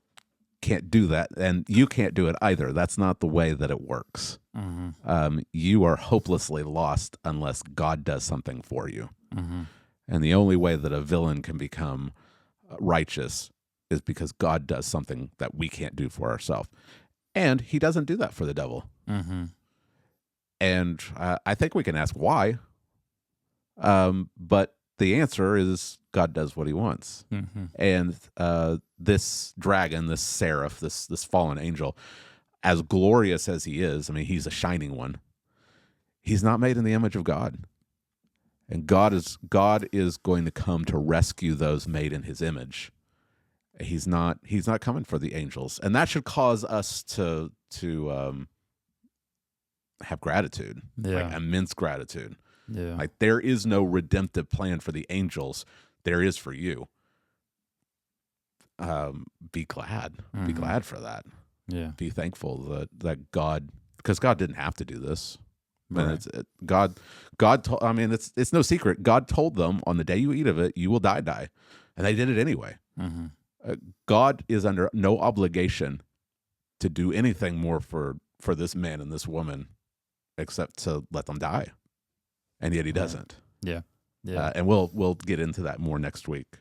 Speaker 2: can't do that, and you can't do it either. That's not the way that it works. You are hopelessly lost unless God does something for you. And the only way that a villain can become righteous is because God does something that we can't do for ourselves. And he doesn't do that for the devil. And I think we can ask why. But the answer is God does what he wants. And this dragon, this seraph, this fallen angel, as glorious as he is, I mean, he's a shining one. He's not made in the image of God. And God is going to come to rescue those made in his image. He's not coming for the angels. And that should cause us to have gratitude, like immense gratitude.
Speaker 1: Yeah.
Speaker 2: Like there is no redemptive plan for the angels. There is for you. Be glad. Be glad for that.
Speaker 1: Yeah.
Speaker 2: Be thankful that God, because God didn't have to do this.
Speaker 1: Right.
Speaker 2: And God told, I mean, it's no secret. God told them on the day you eat of it, you will die. And they did it anyway. God is under no obligation to do anything more for this man and this woman except to let them die. And yet he doesn't.
Speaker 1: Yeah.
Speaker 2: And we'll get into that more next week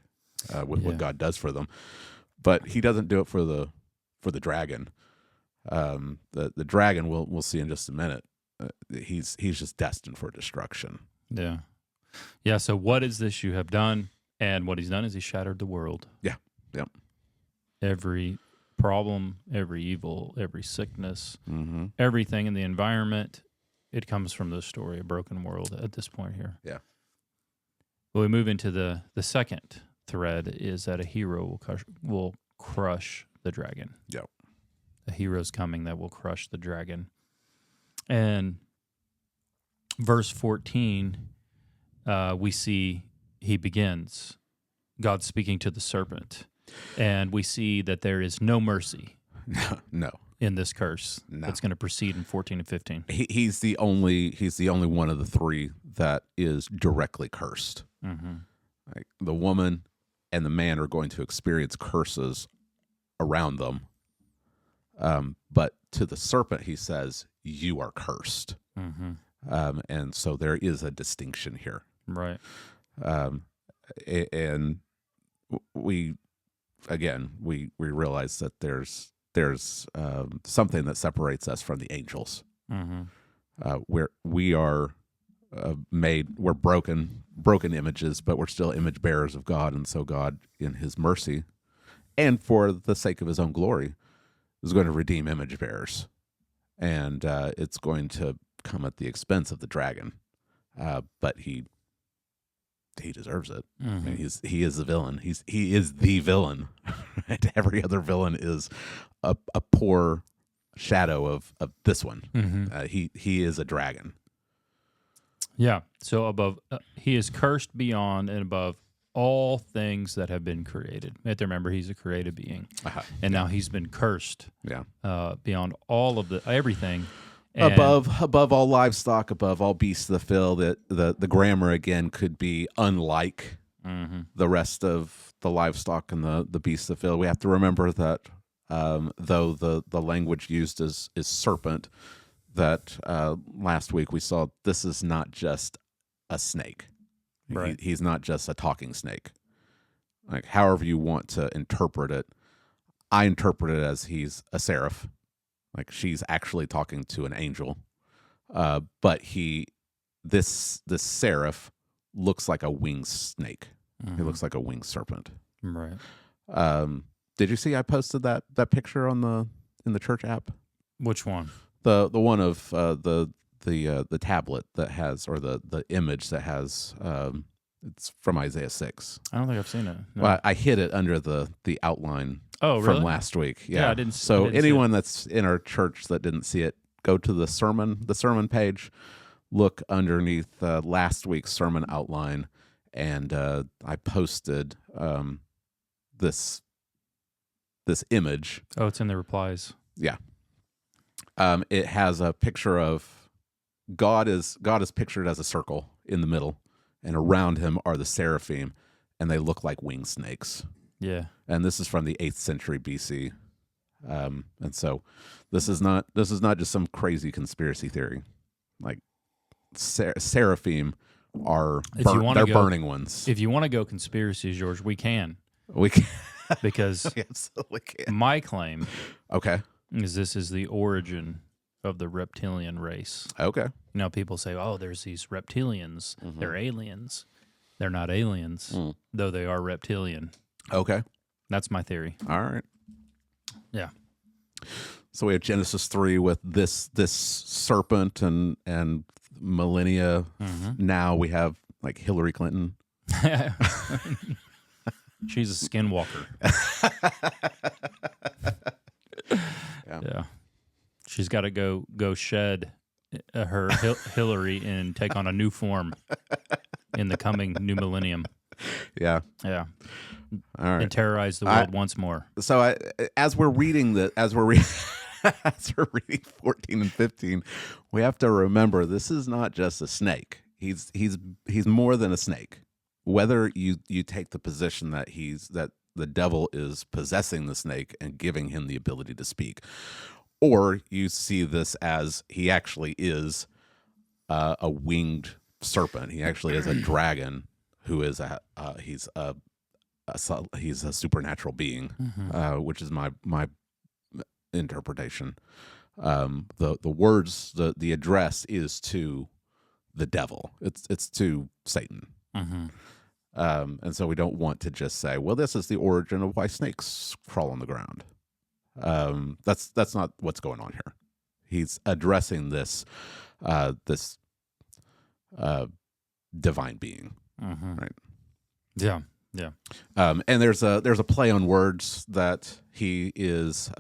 Speaker 2: with what God does for them. But he doesn't do it for the dragon. The dragon we'll see in just a minute. He's just destined for destruction.
Speaker 1: Yeah. Yeah. So what is this you have done? And what he's done is he shattered the world.
Speaker 2: Yeah. Yep.
Speaker 1: Every problem, every evil, every sickness, everything in the environment, it comes from this story, a broken world at this point here.
Speaker 2: Yeah.
Speaker 1: Well, we move into the second thread is that a hero will crush the dragon.
Speaker 2: Yep.
Speaker 1: A hero's coming that will crush the dragon. And verse 14, we see he begins, God speaking to the serpent. And we see that there is no mercy
Speaker 2: no.
Speaker 1: in this curse that's going to proceed in 14 and 15.
Speaker 2: He's the only one of the three that is directly cursed. Like the woman and the man are going to experience curses around them. But to the serpent, he says, you are cursed. And so there is a distinction here.
Speaker 1: Right.
Speaker 2: And we realize that there's something that separates us from the angels, where we are we're broken images, but we're still image bearers of God. And so God, in his mercy and for the sake of his own glory, is going to redeem image bearers. And it's going to come at the expense of the dragon. But he deserves it. I mean, he is the villain. He is the villain. Right? Every other villain is a poor shadow of this one. He is a dragon.
Speaker 1: Yeah. So above, he is cursed beyond and above all things that have been created. You have to remember, he's a created being, and now he's been cursed. Beyond all of everything. And
Speaker 2: above all livestock, above all beasts of the field. The grammar again could be unlike the rest of the livestock and the beasts of the field. We have to remember that though the language used is serpent, that last week we saw this is not just a snake.
Speaker 1: Right.
Speaker 2: He's not just a talking snake. Like however you want to interpret it, I interpret it as he's a seraph. Like she's actually talking to an angel, but this seraph looks like a winged snake. He looks like a winged serpent.
Speaker 1: Right.
Speaker 2: Did you see I posted that picture in the church app?
Speaker 1: Which one?
Speaker 2: The one of the tablet that has, or the image that has. It's from Isaiah 6.
Speaker 1: I don't think I've seen it. No.
Speaker 2: Well, I hid it under the outline.
Speaker 1: Oh, really?
Speaker 2: From last week. Yeah,
Speaker 1: I didn't.
Speaker 2: So
Speaker 1: I didn't
Speaker 2: anyone that's in our church that didn't see it, go to the sermon page, look underneath last week's sermon outline, and I posted this image.
Speaker 1: Oh, it's in the replies.
Speaker 2: Yeah, It has a picture of God is pictured as a circle in the middle, and around him are the seraphim, and they look like winged snakes.
Speaker 1: Yeah.
Speaker 2: And this is from the 8th century BC. And so this is not just some crazy conspiracy theory. Like seraphim are burning ones.
Speaker 1: If you want to go conspiracy, George, we can.
Speaker 2: We can.
Speaker 1: Because
Speaker 2: we absolutely can.
Speaker 1: My claim
Speaker 2: is
Speaker 1: this is the origin of the reptilian race.
Speaker 2: Okay.
Speaker 1: You know, people say, oh, there's these reptilians. Mm-hmm. They're aliens. They're not aliens, though they are reptilian.
Speaker 2: Okay.
Speaker 1: That's my theory.
Speaker 2: All right.
Speaker 1: Yeah.
Speaker 2: So we have Genesis 3 with this serpent and millennia. Mm-hmm. Now we have like Hillary Clinton.
Speaker 1: She's a skinwalker. Yeah. She's got to go shed her Hillary and take on a new form in the coming new millennium.
Speaker 2: Yeah.
Speaker 1: Yeah.
Speaker 2: All right.
Speaker 1: And terrorize the world once more.
Speaker 2: So as we're reading 14 and 15, we have to remember this is not just a snake. He's more than a snake. Whether you take the position that the devil is possessing the snake and giving him the ability to speak, or you see this as he actually is a winged serpent. He actually is a dragon who is he's a supernatural being, which is my interpretation. The words, the address is to the devil. It's to Satan. Mm-hmm. And so we don't want to just say, well, this is the origin of why snakes crawl on the ground. That's not what's going on here. He's addressing this divine being, right?
Speaker 1: Yeah, yeah.
Speaker 2: And there's a play on words that he was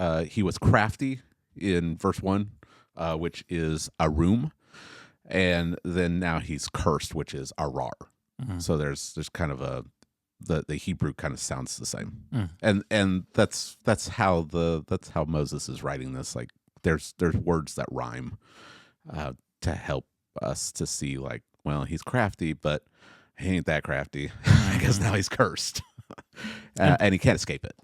Speaker 2: crafty in verse 1, which is arum, and then now he's cursed, which is arar. Mm-hmm. So there's kind of the Hebrew kind of sounds the same, and that's how Moses is writing this. Like there's words that rhyme to help us to see, like, well, he's crafty, but he ain't that crafty because now he's cursed, and he can't escape it.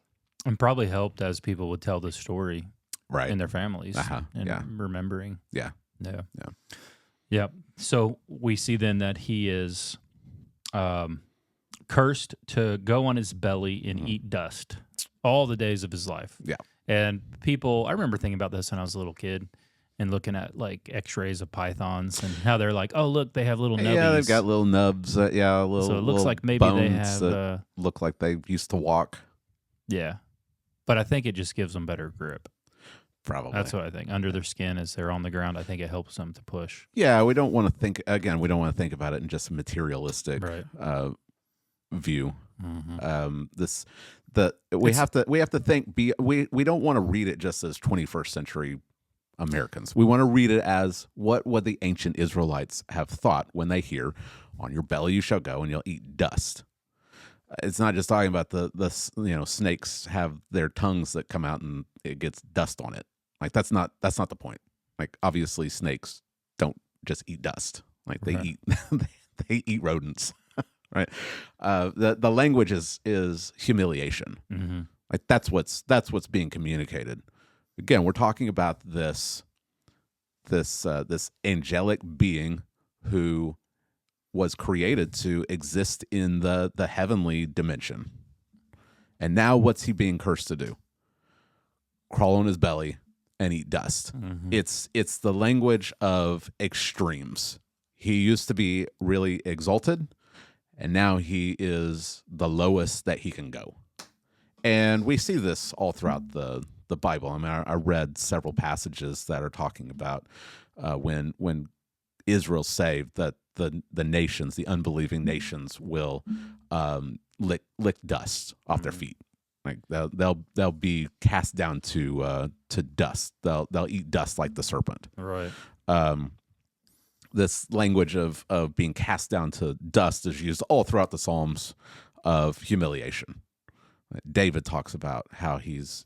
Speaker 1: And probably helped as people would tell the story,
Speaker 2: right,
Speaker 1: in their families, and remembering.
Speaker 2: Yeah.
Speaker 1: So we see then that he is cursed to go on his belly and eat dust all the days of his life.
Speaker 2: Yeah.
Speaker 1: And people, I remember thinking about this when I was a little kid and looking at like x-rays of pythons and how they're like, oh, look, they have little nubbies.
Speaker 2: Yeah, they've got little nubs. So it looks
Speaker 1: like maybe they have
Speaker 2: look like they used to walk.
Speaker 1: Yeah. But I think it just gives them better grip.
Speaker 2: Probably.
Speaker 1: That's what I think. Under their skin as they're on the ground, I think it helps them to push.
Speaker 2: Yeah, we don't want to think about it in just a materialistic view. Mm-hmm. We have to think. We don't want to read it just as 21st century Americans. We want to read it as what would the ancient Israelites have thought when they hear, "On your belly you shall go, and you'll eat dust." It's not just talking about the snakes have their tongues that come out and it gets dust on it. Like that's not the point. Like obviously snakes don't just eat dust. Like they eat rodents. Right. The language is humiliation. Mm-hmm. Like that's what's being communicated. Again, we're talking about this angelic being who was created to exist in the heavenly dimension. And now what's he being cursed to do? Crawl on his belly and eat dust. Mm-hmm. It's the language of extremes. He used to be really exalted, and now he is the lowest that he can go. And we see this all throughout the Bible. I mean, I read several passages that are talking about when Israel's saved, that the nations, the unbelieving nations, will lick dust off their feet. Like they'll be cast down to dust. They'll eat dust like the serpent.
Speaker 1: Right.
Speaker 2: This language of being cast down to dust is used all throughout the Psalms of humiliation. David talks about how he's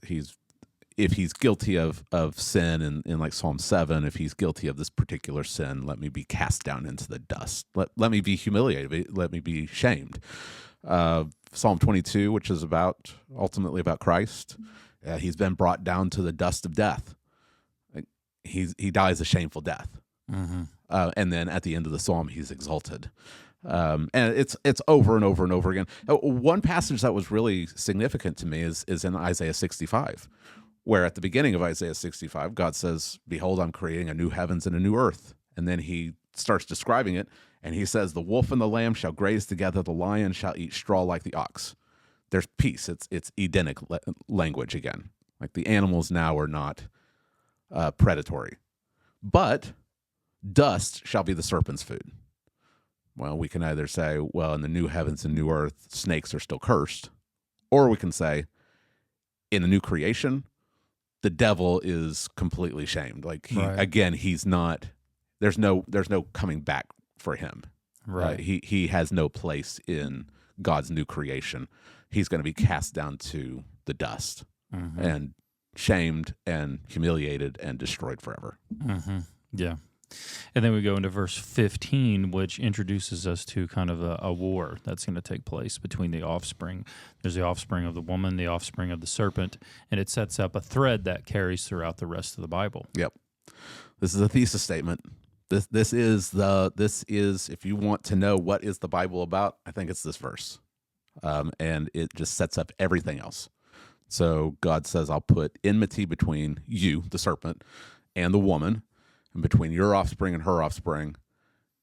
Speaker 2: if he's guilty of sin in like Psalm 7, if he's guilty of this particular sin, let me be cast down into the dust. Let me be humiliated. Let me be shamed. Psalm 22, which is ultimately about Christ, he's been brought down to the dust of death. Like, he dies a shameful death. And then at the end of the psalm, he's exalted. And it's over and over and over again. One passage that was really significant to me is in Isaiah 65, where at the beginning of Isaiah 65, God says, "Behold, I'm creating a new heavens and a new earth." And then he starts describing it, and he says, "The wolf and the lamb shall graze together, the lion shall eat straw like the ox." There's peace. It's Edenic language again. Like the animals now are not predatory. But dust shall be the serpent's food. Well, we can either say, well, in the new heavens and new earth, snakes are still cursed. Or we can say, in the new creation, the devil is completely shamed. Like again, he's not. There's no coming back for him.
Speaker 1: Right.
Speaker 2: He has no place in God's new creation. He's going to be cast down to the dust and shamed and humiliated and destroyed forever.
Speaker 1: Yeah. And then we go into verse 15, which introduces us to kind of a war that's going to take place between the offspring. There's the offspring of the woman, the offspring of the serpent, and it sets up a thread that carries throughout the rest of the Bible.
Speaker 2: Yep. This is a thesis statement. This is if you want to know what is the Bible about, I think it's this verse. And it just sets up everything else. So God says, "I'll put enmity between you, the serpent, and the woman, and between your offspring and her offspring.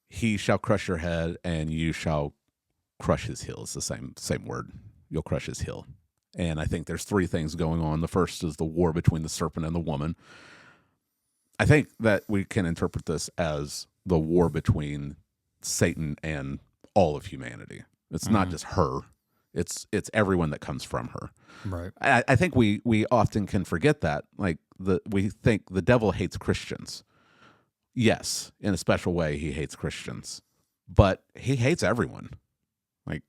Speaker 2: He shall crush your head, and you shall crush his heel." It's the same word. You'll crush his heel. And I think there's three things going on. The first is the war between the serpent and the woman. I think that we can interpret this as the war between Satan and all of humanity. It's not just her. It's everyone that comes from her.
Speaker 1: Right.
Speaker 2: I think we often can forget that. Like we think the devil hates Christians. Yes, in a special way, he hates Christians, but he hates everyone. Like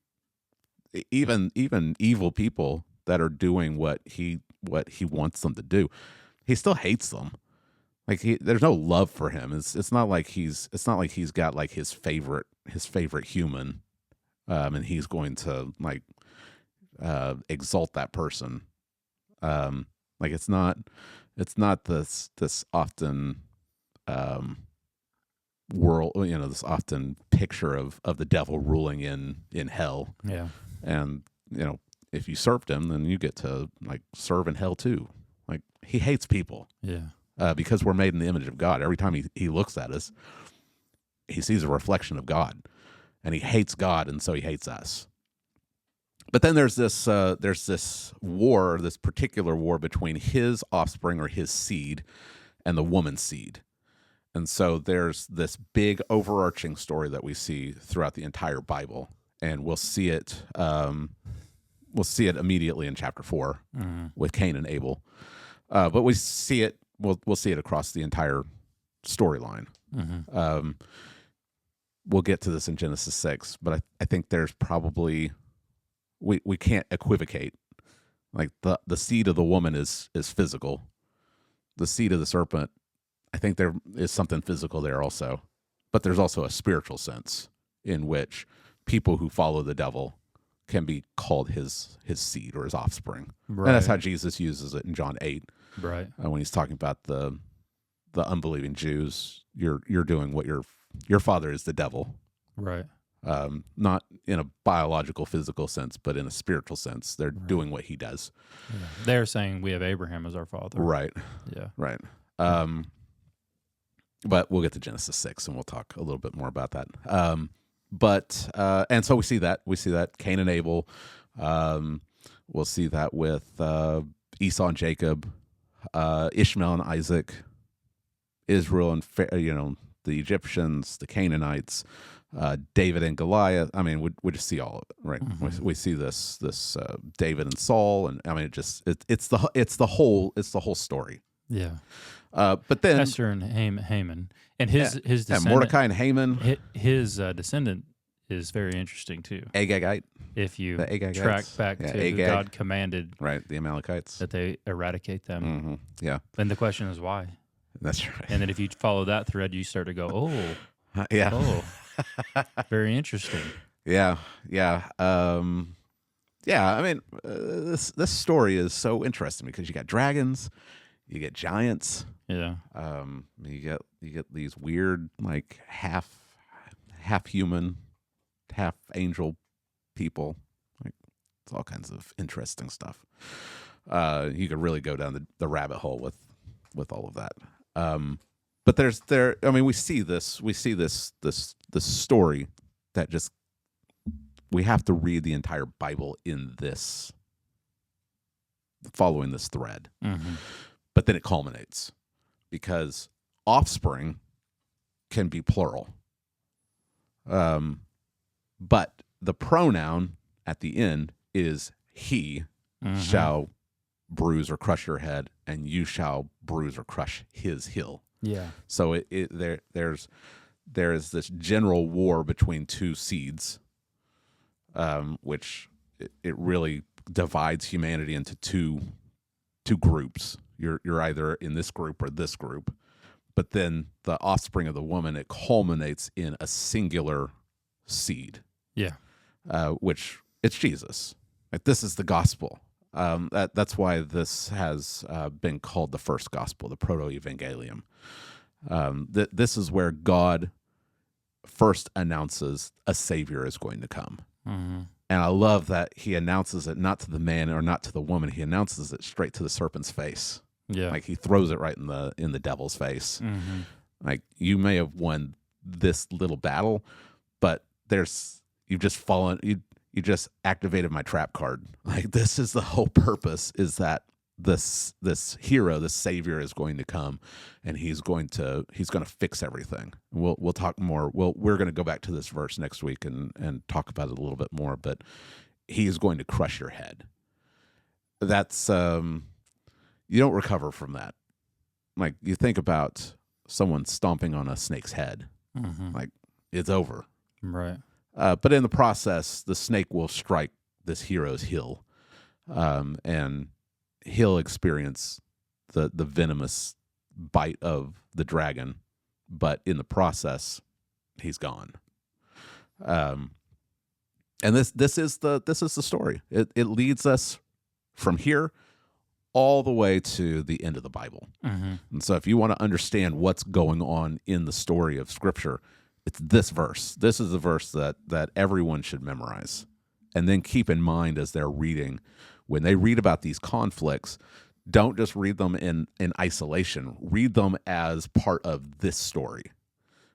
Speaker 2: even evil people that are doing what he wants them to do, he still hates them. Like there's no love for him. It's not like he's got like his favorite human, and he's going to like exalt that person. Like it's not this often world, this often picture of the devil ruling in hell.
Speaker 1: Yeah.
Speaker 2: And if you served him, then you get to like serve in hell too. Like he hates people.
Speaker 1: Yeah.
Speaker 2: Because we're made in the image of God. Every time he looks at us, he sees a reflection of God, and he hates God, and so he hates us. But then there's this war, this particular war between his offspring or his seed and the woman's seed. And so there's this big overarching story that we see throughout the entire Bible, and we'll see it immediately in chapter 4 with Cain and Abel. But we see it. We'll see it across the entire storyline. We'll get to this in Genesis 6, but I think there's probably we can't equivocate. Like the seed of the woman is physical. The seed of the serpent, I think there is something physical there also, but there's also a spiritual sense in which people who follow the devil can be called his seed or his offspring. Right. And that's how Jesus uses it in John 8.
Speaker 1: Right.
Speaker 2: When he's talking about the unbelieving Jews, you're doing what your father is the devil.
Speaker 1: Right.
Speaker 2: Not in a biological, physical sense, but in a spiritual sense. They're doing what he does.
Speaker 1: Yeah. They're saying we have Abraham as our father.
Speaker 2: Right.
Speaker 1: Yeah.
Speaker 2: Right. But we'll get to Genesis 6, and we'll talk a little bit more about that. And so we see that Cain and Abel. We'll see that with Esau and Jacob, Ishmael and Isaac, Israel and the Egyptians, the Canaanites, David and Goliath. I mean, we just see all of it, right? We see this David and Saul, and I mean, it's the whole story.
Speaker 1: Yeah.
Speaker 2: But then
Speaker 1: Esther and Haman, and his descendant,
Speaker 2: and Mordecai and Haman.
Speaker 1: His descendant is very interesting too.
Speaker 2: Agagite,
Speaker 1: If you
Speaker 2: the Agagites.
Speaker 1: track back
Speaker 2: Yeah,
Speaker 1: to who
Speaker 2: Agag.
Speaker 1: God commanded
Speaker 2: Right, the Amalekites.
Speaker 1: that they eradicate them.
Speaker 2: Mm-hmm. Yeah,
Speaker 1: And the question is why?
Speaker 2: that's right.
Speaker 1: And then if you follow that thread, you start to go,
Speaker 2: Yeah.
Speaker 1: oh, very interesting.
Speaker 2: Yeah. Yeah. I mean, this story is so interesting because you got dragons, you get giants,
Speaker 1: Yeah.
Speaker 2: you get these weird like half human, half angel people. Like it's all kinds of interesting stuff. You could really go down the rabbit hole with all of that. But I mean, we see this story that just, we have to read the entire Bible following this thread.
Speaker 1: Mm-hmm.
Speaker 2: But then it culminates because offspring can be plural. But the pronoun at the end is he shall bruise or crush your head, and you shall bruise or crush his heel.
Speaker 1: Yeah.
Speaker 2: So there is this general war between two seeds, which it really divides humanity into two groups. You're either in this group or this group. But then the offspring of the woman, it culminates in a singular seed.
Speaker 1: Yeah.
Speaker 2: Which it's Jesus. Like this is the gospel. That's why this has been called the first gospel, the proto-evangelium. This is where God first announces a savior is going to come.
Speaker 1: Mm-hmm.
Speaker 2: And I love that he announces it not to the man or not to the woman. He announces it straight to the serpent's face.
Speaker 1: Yeah.
Speaker 2: Like he throws it right in the devil's face.
Speaker 1: Mm-hmm.
Speaker 2: Like you may have won this little battle, but you've just fallen. You just activated my trap card. Like this is the whole purpose, is that this hero, this savior is going to come, and he's going to fix everything. We'll talk more. We're going to go back to this verse next week and talk about it a little bit more, but he is going to crush your head. That's you don't recover from that. Like you think about someone stomping on a snake's head, like it's over.
Speaker 1: Right.
Speaker 2: But in the process, the snake will strike this hero's heel, and he'll experience the venomous bite of the dragon. But in the process, he's gone. And this is the story. It leads us from here all the way to the end of the Bible.
Speaker 1: Mm-hmm.
Speaker 2: And so, if you want to understand what's going on in the story of Scripture, it's this verse. This is the verse that everyone should memorize. And then keep in mind as they're reading, when they read about these conflicts, don't just read them in isolation. Read them as part of this story,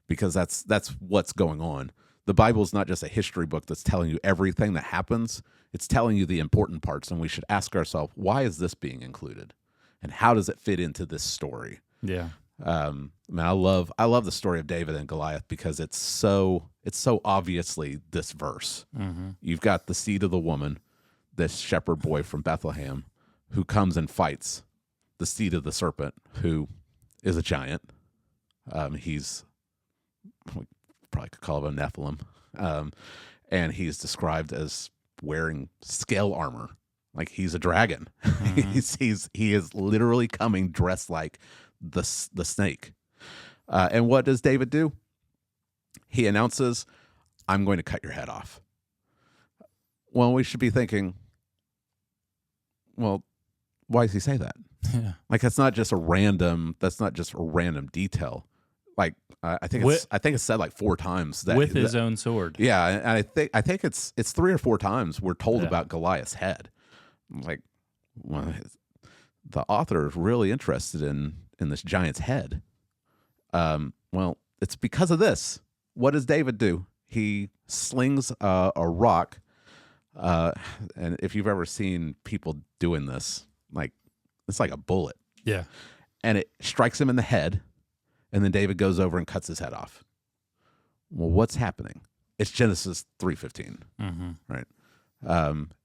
Speaker 2: because that's what's going on. The Bible is not just a history book that's telling you everything that happens. It's telling you the important parts, and we should ask ourselves, why is this being included? And how does it fit into this story?
Speaker 1: Yeah.
Speaker 2: I love the story of David and Goliath because it's so obviously this verse.
Speaker 1: Mm-hmm.
Speaker 2: You've got the seed of the woman, this shepherd boy from Bethlehem, who comes and fights the seed of the serpent, who is a giant. He's, we probably could call him a Nephilim, and he's described as wearing scale armor, like he's a dragon. Mm-hmm. he is literally coming dressed like the snake. And what does David do? He announces, I'm going to cut your head off. Well, we should be thinking, well, why does he say that?
Speaker 1: Yeah.
Speaker 2: Like that's not just a random detail. Like I think it's said like 4 times that
Speaker 1: with his own sword.
Speaker 2: Yeah, and I think it's 3 or 4 times we're told about Goliath's head. Like, well, the author is really interested in this giant's head. Well, it's because of this. What does David do? He slings a rock, and if you've ever seen people doing this, like it's like a bullet.
Speaker 1: Yeah,
Speaker 2: and it strikes him in the head, and then David goes over and cuts his head off. Well, what's happening? It's Genesis 3:15, right?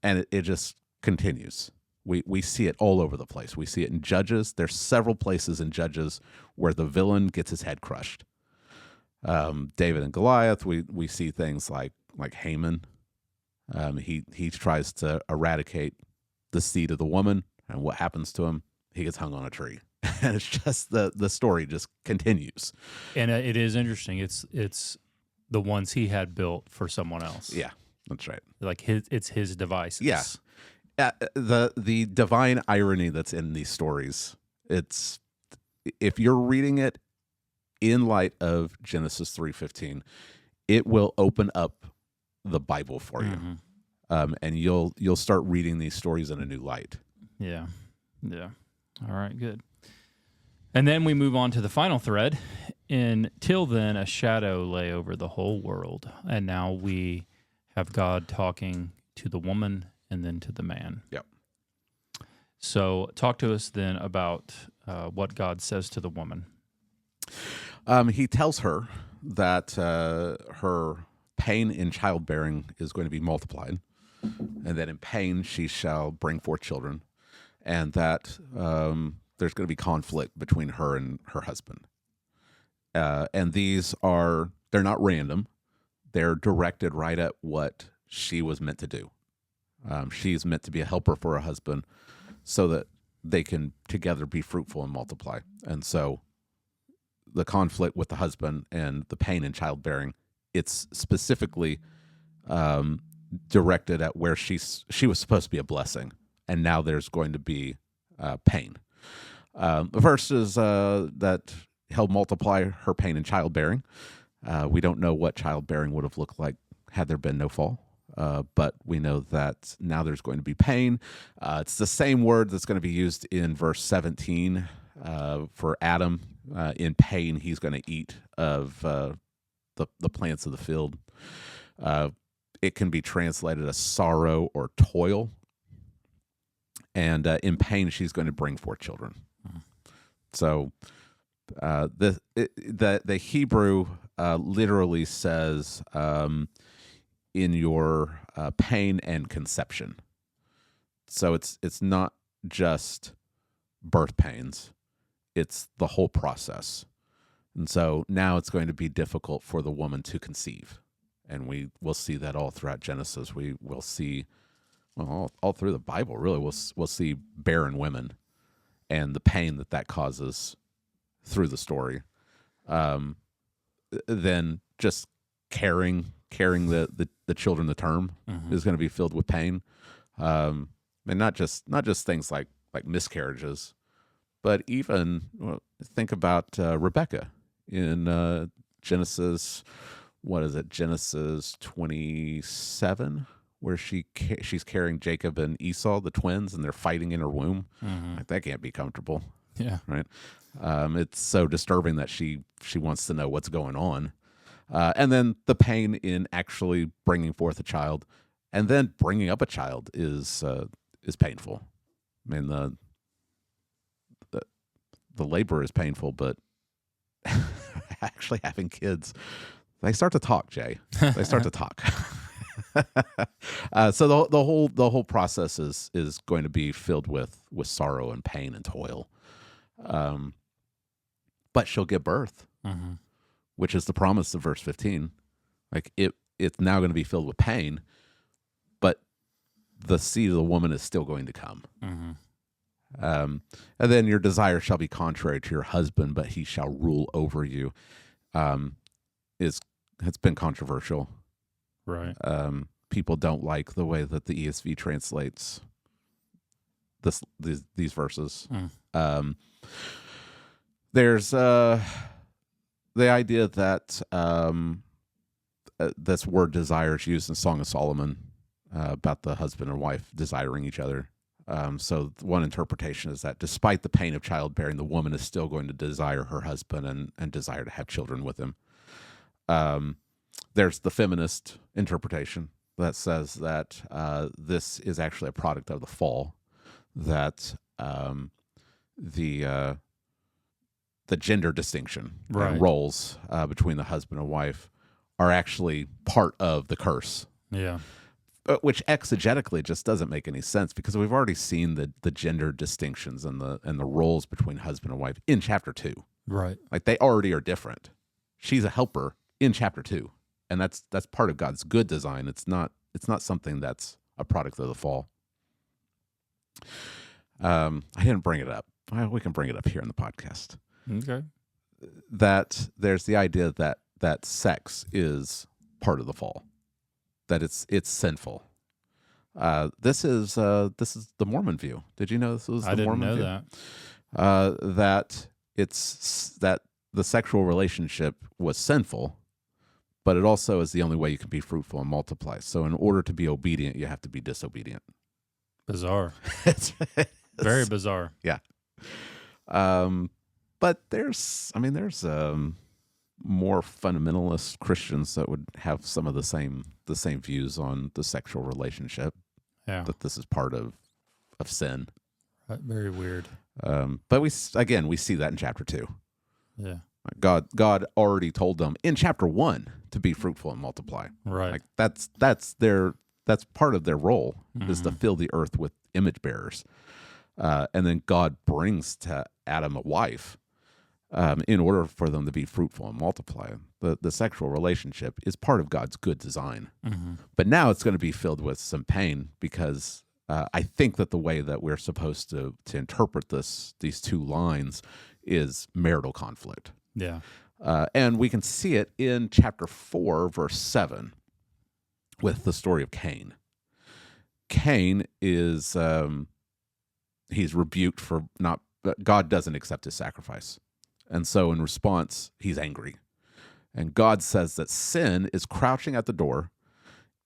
Speaker 2: And it just continues. We see it all over the place. We see it in Judges. There's several places in Judges where the villain gets his head crushed. David and Goliath, we see things like like Haman. He tries to eradicate the seed of the woman, and what happens to him? He gets hung on a tree. And it's just the story just continues.
Speaker 1: And it is interesting. It's the ones he had built for someone else.
Speaker 2: Yeah, that's right.
Speaker 1: Like it's his devices.
Speaker 2: Yeah. The divine irony that's in these stories, it's, if you're reading it in light of Genesis 3:15, it will open up the Bible for you. And you'll start reading these stories in a new light.
Speaker 1: Yeah. All right, good. And then we move on to the final thread. Until then, a shadow lay over the whole world. And now we have God talking to the woman and then to the man.
Speaker 2: Yep.
Speaker 1: So talk to us then about what God says to the woman.
Speaker 2: He tells her that her pain in childbearing is going to be multiplied, and that in pain she shall bring forth children, and that there's going to be conflict between her and her husband. And they're not random. They're directed right at what she was meant to do. She's meant to be a helper for her husband so that they can together be fruitful and multiply. And so the conflict with the husband and the pain in childbearing, it's specifically directed at where she was supposed to be a blessing, and now there's going to be pain. The verse is that he'll multiply her pain in childbearing. We don't know what childbearing would have looked like had there been no fall, but we know that now there's going to be pain. It's the same word that's going to be used in verse 17 for Adam. In pain, he's going to eat of the plants of the field. It can be translated as sorrow or toil. And in pain, she's going to bring forth children. So the Hebrew literally says in your pain and conception. So it's not just birth pains, it's the whole process. And so now it's going to be difficult for the woman to conceive. And we will see that all throughout Genesis. We will see, well, all through the Bible, really, we'll see barren women and the pain that causes through the story. Then just carrying the children to term is going to be filled with pain. And not just things like miscarriages, but even think about Rebecca in Genesis. What is it? Genesis 27, where she's carrying Jacob and Esau, the twins, and they're fighting in her womb. Like, that can't be comfortable.
Speaker 1: Yeah.
Speaker 2: Right. It's so disturbing that she wants to know what's going on. And then the pain in actually bringing forth a child, and then bringing up a child is painful. I mean, the labor is painful, but actually having kids, they start to talk, Jay. They start to talk. So the whole process is going to be filled with sorrow and pain and toil. But she'll give birth, which is the promise of verse 15. Like it's now going to be filled with pain, but the seed of the woman is still going to come. And then your desire shall be contrary to your husband, but he shall rule over you. It's been controversial.
Speaker 1: Right.
Speaker 2: People don't like the way that the ESV translates these verses. There's the idea that this word desire is used in Song of Solomon about the husband and wife desiring each other. So one interpretation is that despite the pain of childbearing, the woman is still going to desire her husband and desire to have children with him. There's the feminist interpretation that says that this is actually a product of the fall, that the gender distinction and roles between the husband and wife are actually part of the curse.
Speaker 1: Yeah.
Speaker 2: Which exegetically just doesn't make any sense, because we've already seen the gender distinctions and the roles between husband and wife in chapter 2.
Speaker 1: Right.
Speaker 2: Like, they already are different. She's a helper in chapter 2. and that's part of God's good design. It's not something that's a product of the fall. I didn't bring it up. We can bring it up here in the podcast.
Speaker 1: Okay.
Speaker 2: That there's the idea that sex is part of the fall, that it's sinful. This is the Mormon view. Did you know this was the Mormon view?
Speaker 1: I didn't know that.
Speaker 2: That it's that the sexual relationship was sinful, but it also is the only way you can be fruitful and multiply. So in order to be obedient, you have to be disobedient.
Speaker 1: Bizarre. Very bizarre.
Speaker 2: Yeah. But there's more fundamentalist Christians that would have some of the same views on the sexual relationship.
Speaker 1: Yeah.
Speaker 2: That this is part of sin.
Speaker 1: Very weird.
Speaker 2: But we see that in chapter 2.
Speaker 1: Yeah.
Speaker 2: God already told them in chapter 1 to be fruitful and multiply.
Speaker 1: Right.
Speaker 2: Like that's part of their role, is to fill the earth with image bearers. And then God brings to Adam a wife in order for them to be fruitful and multiply. The sexual relationship is part of God's good design. But now it's going to be filled with some pain, because I think that the way that we're supposed to interpret these two lines is marital conflict.
Speaker 1: Yeah.
Speaker 2: And we can see it in chapter 4, verse 7, with the story of Cain. Cain is he's rebuked for not. God doesn't accept his sacrifice, and so in response, he's angry. And God says that sin is crouching at the door.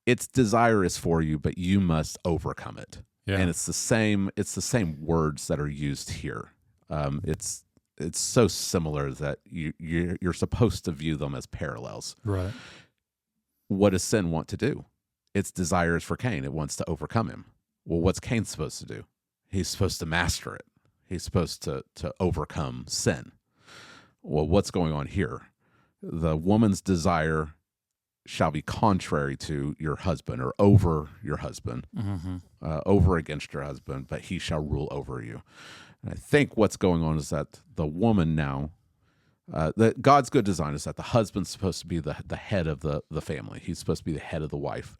Speaker 2: Its desire is for you, but you must overcome it.
Speaker 1: Yeah.
Speaker 2: And it's the same words that are used here. It's so similar that you're supposed to view them as parallels.
Speaker 1: Right.
Speaker 2: What does sin want to do? Its desire is for Cain. It wants to overcome him. Well, what's Cain supposed to do? He's supposed to master it. He's supposed to overcome sin. Well, what's going on here? The woman's desire shall be contrary to your husband, or over your husband, over against your husband, but he shall rule over you. And I think what's going on is that the woman now, God's good design is that the husband's supposed to be the head of the family. He's supposed to be the head of the wife,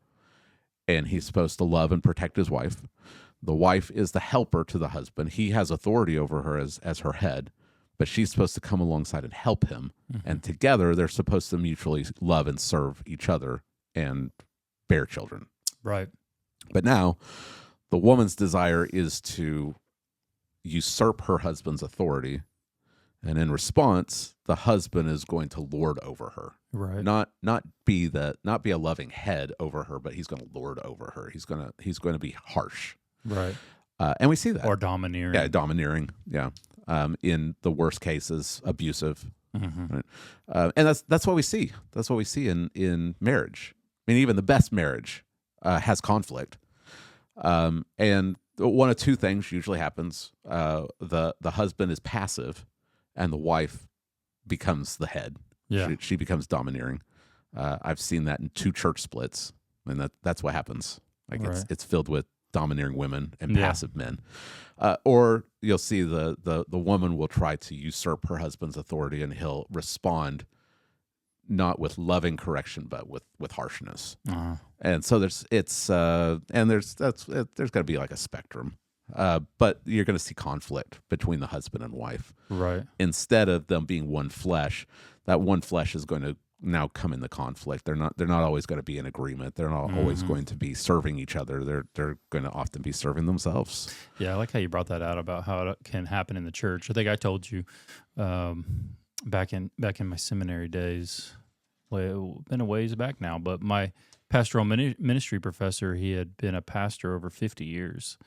Speaker 2: and he's supposed to love and protect his wife. The wife is the helper to the husband. He has authority over her as her head, but she's supposed to come alongside and help him. And together they're supposed to mutually love and serve each other and bear children.
Speaker 1: Right.
Speaker 2: But now the woman's desire is to usurp her husband's authority, and in response, the husband is going to lord over her.
Speaker 1: Right.
Speaker 2: Not be a loving head over her, but he's going to lord over her. He's going to be harsh.
Speaker 1: Right.
Speaker 2: And we see that.
Speaker 1: Or domineering.
Speaker 2: Yeah, domineering. Yeah. In the worst cases, abusive. Right? And that's what we see. That's what we see in marriage. I mean, even the best marriage has conflict. And one of two things usually happens. The husband is passive, and the wife becomes the head.
Speaker 1: Yeah.
Speaker 2: She becomes domineering. I've seen that in 2 church splits, and that's what happens. Like it's filled with domineering women and passive men. Or you'll see the woman will try to usurp her husband's authority, and he'll respond not with loving correction, but with harshness. And so there's going to be like a spectrum. But you're going to see conflict between the husband and wife.
Speaker 1: Right. Instead
Speaker 2: of them being one flesh, that one flesh is going to now come in the conflict. They're not always going to be in agreement. They're not always going to be serving each other. They're going to often be serving themselves.
Speaker 1: Yeah, I like how you brought that out about how it can happen in the church. I think I told you back in my seminary days, well, been a ways back now, but my pastoral ministry professor, he had been a pastor over 50 years,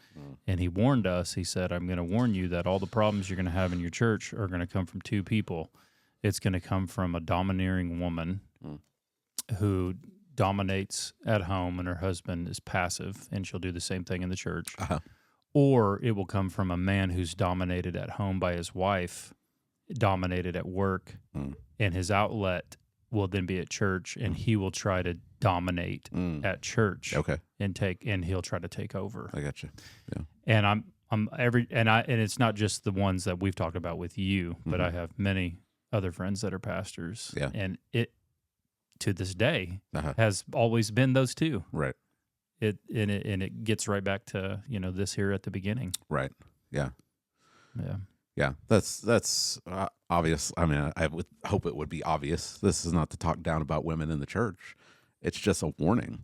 Speaker 1: and he warned us. He said, "I'm going to warn you that all the problems you're going to have in your church are going to come from 2 people. It's going to come from a domineering woman who dominates at home, and her husband is passive, and she'll do the same thing in the church. Or it will come from a man who's dominated at home by his wife, dominated at work, and his outlet will then be at church, and he will try to dominate at church.
Speaker 2: Okay.
Speaker 1: And he'll try to take over.
Speaker 2: I got you. Yeah.
Speaker 1: And and it's not just the ones that we've talked about with you, but I have many other friends that are pastors.
Speaker 2: Yeah.
Speaker 1: And to this day
Speaker 2: Uh-huh.
Speaker 1: has always been those two.
Speaker 2: Right.
Speaker 1: It gets right back to this here at the beginning.
Speaker 2: Right. Yeah.
Speaker 1: Yeah.
Speaker 2: Yeah. That's obvious. I mean, I would hope it would be obvious. This is not to talk down about women in the church. It's just a warning.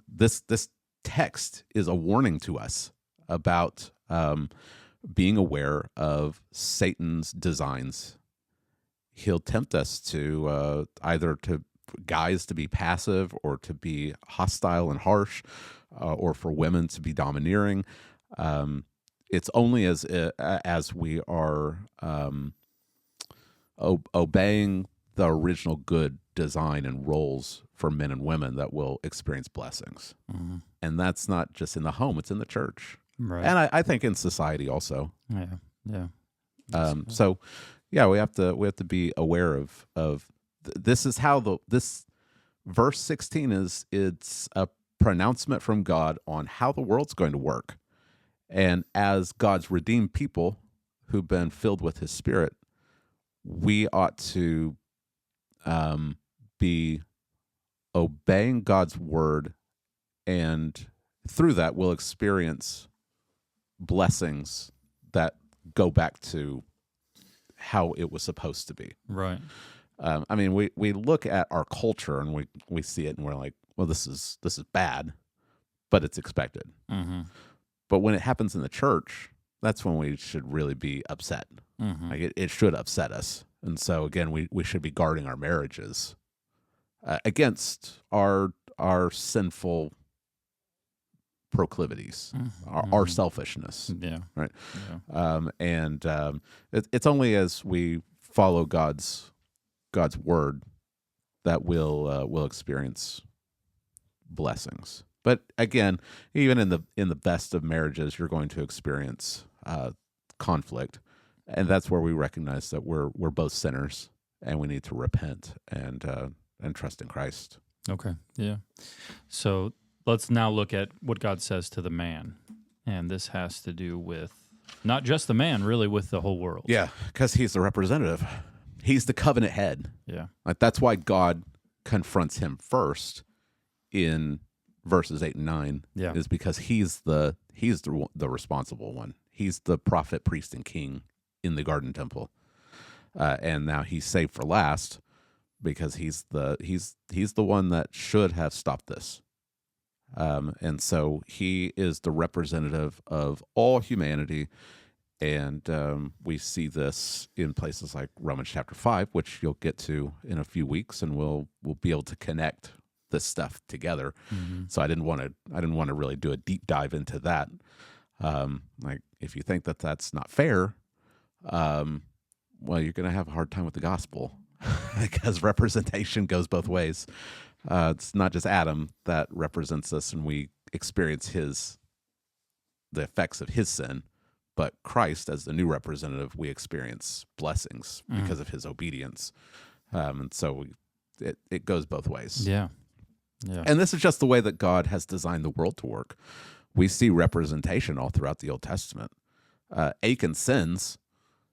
Speaker 2: This text is a warning to us about being aware of Satan's designs. He'll tempt us to either to guys to be passive or to be hostile and harsh, or for women to be domineering. It's only as we are obeying the original good design and roles for men and women that we'll experience blessings.
Speaker 1: Mm-hmm.
Speaker 2: And that's not just in the home; it's in the church,
Speaker 1: Right.
Speaker 2: and I think in society also.
Speaker 1: Yeah. Yeah.
Speaker 2: So, yeah, we have to be aware of this is how this verse 16 is. It's a pronouncement from God on how the world's going to work, and as God's redeemed people who've been filled with His Spirit, we ought to be obeying God's word, and through that we'll experience blessings that go back to how it was supposed to be.
Speaker 1: Right.
Speaker 2: I mean, we look at our culture and we see it and we're like, well, this is bad, but it's expected.
Speaker 1: Mm-hmm.
Speaker 2: But when it happens in the church, that's when we should really be upset.
Speaker 1: Mm-hmm.
Speaker 2: Like it should upset us. And so again, we should be guarding our marriages against our sinful proclivities,
Speaker 1: Mm-hmm.
Speaker 2: our selfishness.
Speaker 1: Yeah.
Speaker 2: Right.
Speaker 1: Yeah.
Speaker 2: It's only as we follow God's word that we'll experience blessings. But again, even in the best of marriages, you're going to experience conflict, and that's where we recognize that we're both sinners and we need to repent and trust in Christ.
Speaker 1: Okay. Yeah. So let's now look at what God says to the man. And this has to do with not just the man, really with the whole world.
Speaker 2: Yeah, because he's the representative. He's the covenant head.
Speaker 1: Yeah.
Speaker 2: Like that's why God confronts him first in verses 8 and 9.
Speaker 1: Yeah.
Speaker 2: Is because he's the responsible one. He's the prophet, priest, and king in the garden temple. And now he's saved for last because he's the one that should have stopped this. And so he is the representative of all humanity. And we see this in places like Romans chapter 5, which you'll get to in a few weeks, and we'll be able to connect this stuff together.
Speaker 1: Mm-hmm.
Speaker 2: So I didn't want to really do a deep dive into that. Like if you think that that's not fair, well, you're going to have a hard time with the gospel because representation goes both ways. It's not just Adam that represents us and we experience the effects of his sin, but Christ as the new representative, we experience blessings because of his obedience. And so it goes both ways.
Speaker 1: Yeah. Yeah.
Speaker 2: And this is just the way that God has designed the world to work. We see representation all throughout the Old Testament. Achan sins,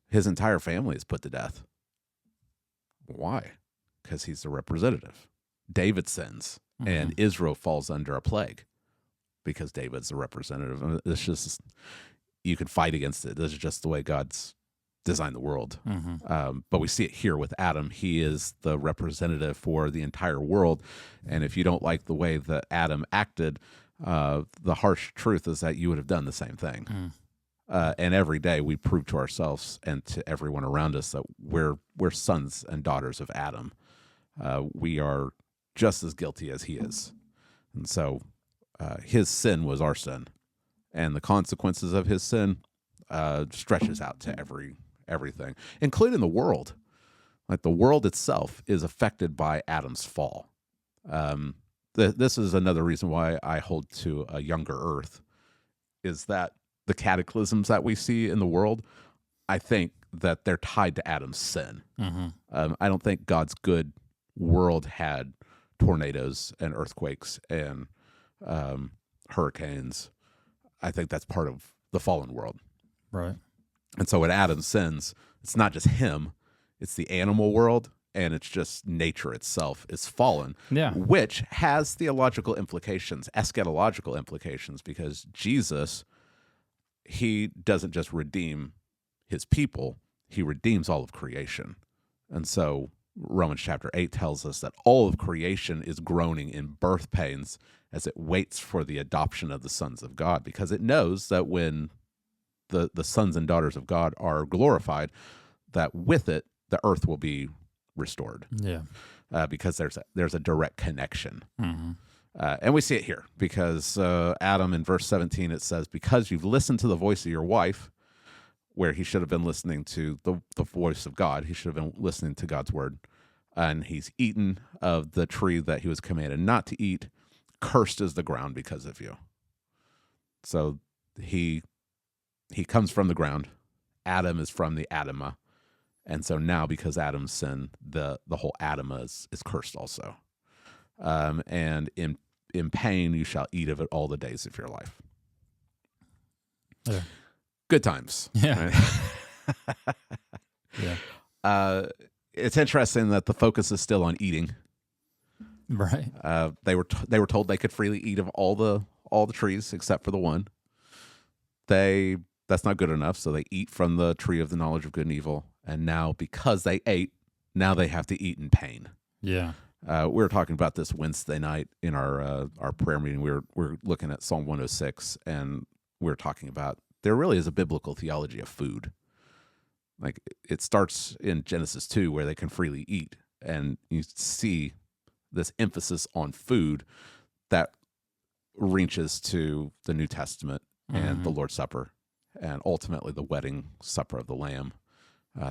Speaker 2: his entire family is put to death. Why? Because he's the representative. David sins, and Israel falls under a plague because David's the representative. It's just, you can fight against it. This is just the way God's designed the world. But we see it here with Adam. He is the representative for the entire world. And if you don't like the way that Adam acted, the harsh truth is that you would have done the same thing. And every day we prove to ourselves and to everyone around us that we're sons and daughters of Adam. We are just as guilty as he is. And so his sin was our sin. And the consequences of his sin stretches out to everything, including the world. Like the world itself is affected by Adam's fall. This is another reason why I hold to a younger earth, is that the cataclysms that we see in the world, I think that they're tied to Adam's sin. I don't think God's good world had tornadoes and earthquakes and hurricanes. I think that's part of the fallen world.
Speaker 1: Right.
Speaker 2: And so when Adam sins, it's not just him, it's the animal world, and it's just nature itself is fallen,
Speaker 1: Yeah.
Speaker 2: which has theological implications, eschatological implications, because Jesus, he doesn't just redeem his people, he redeems all of creation. And so Romans chapter 8 tells us that all of creation is groaning in birth pains as it waits for the adoption of the sons of God, because it knows that when the sons and daughters of God are glorified, that with it, the earth will be restored.
Speaker 1: Yeah.
Speaker 2: Because there's a direct connection.
Speaker 1: Mm-hmm.
Speaker 2: And we see it here because Adam in verse 17, it says, because you've listened to the voice of your wife, where he should have been listening to the voice of God. He should have been listening to God's word. And he's eaten of the tree that he was commanded not to eat. Cursed is the ground because of you. So he comes from the ground. Adam is from the Adamah. And so now, because Adam's sin, the whole Adamah is cursed also. And in pain you shall eat of it all the days of your life.
Speaker 1: Yeah.
Speaker 2: Good times.
Speaker 1: Yeah.
Speaker 2: Right?
Speaker 1: Yeah.
Speaker 2: It's interesting that the focus is still on eating.
Speaker 1: Right.
Speaker 2: They were told they could freely eat of all the trees except for the one. That's not good enough, so they eat from the tree of the knowledge of good and evil. And now, because they ate, now they have to eat in pain.
Speaker 1: Yeah.
Speaker 2: We were talking about this Wednesday night in our prayer meeting. We were looking at Psalm 106, and we were talking about there really is a biblical theology of food. Like, it starts in Genesis 2 where they can freely eat, and you see this emphasis on food that reaches to the New Testament and the Lord's Supper, and ultimately the wedding supper of the Lamb.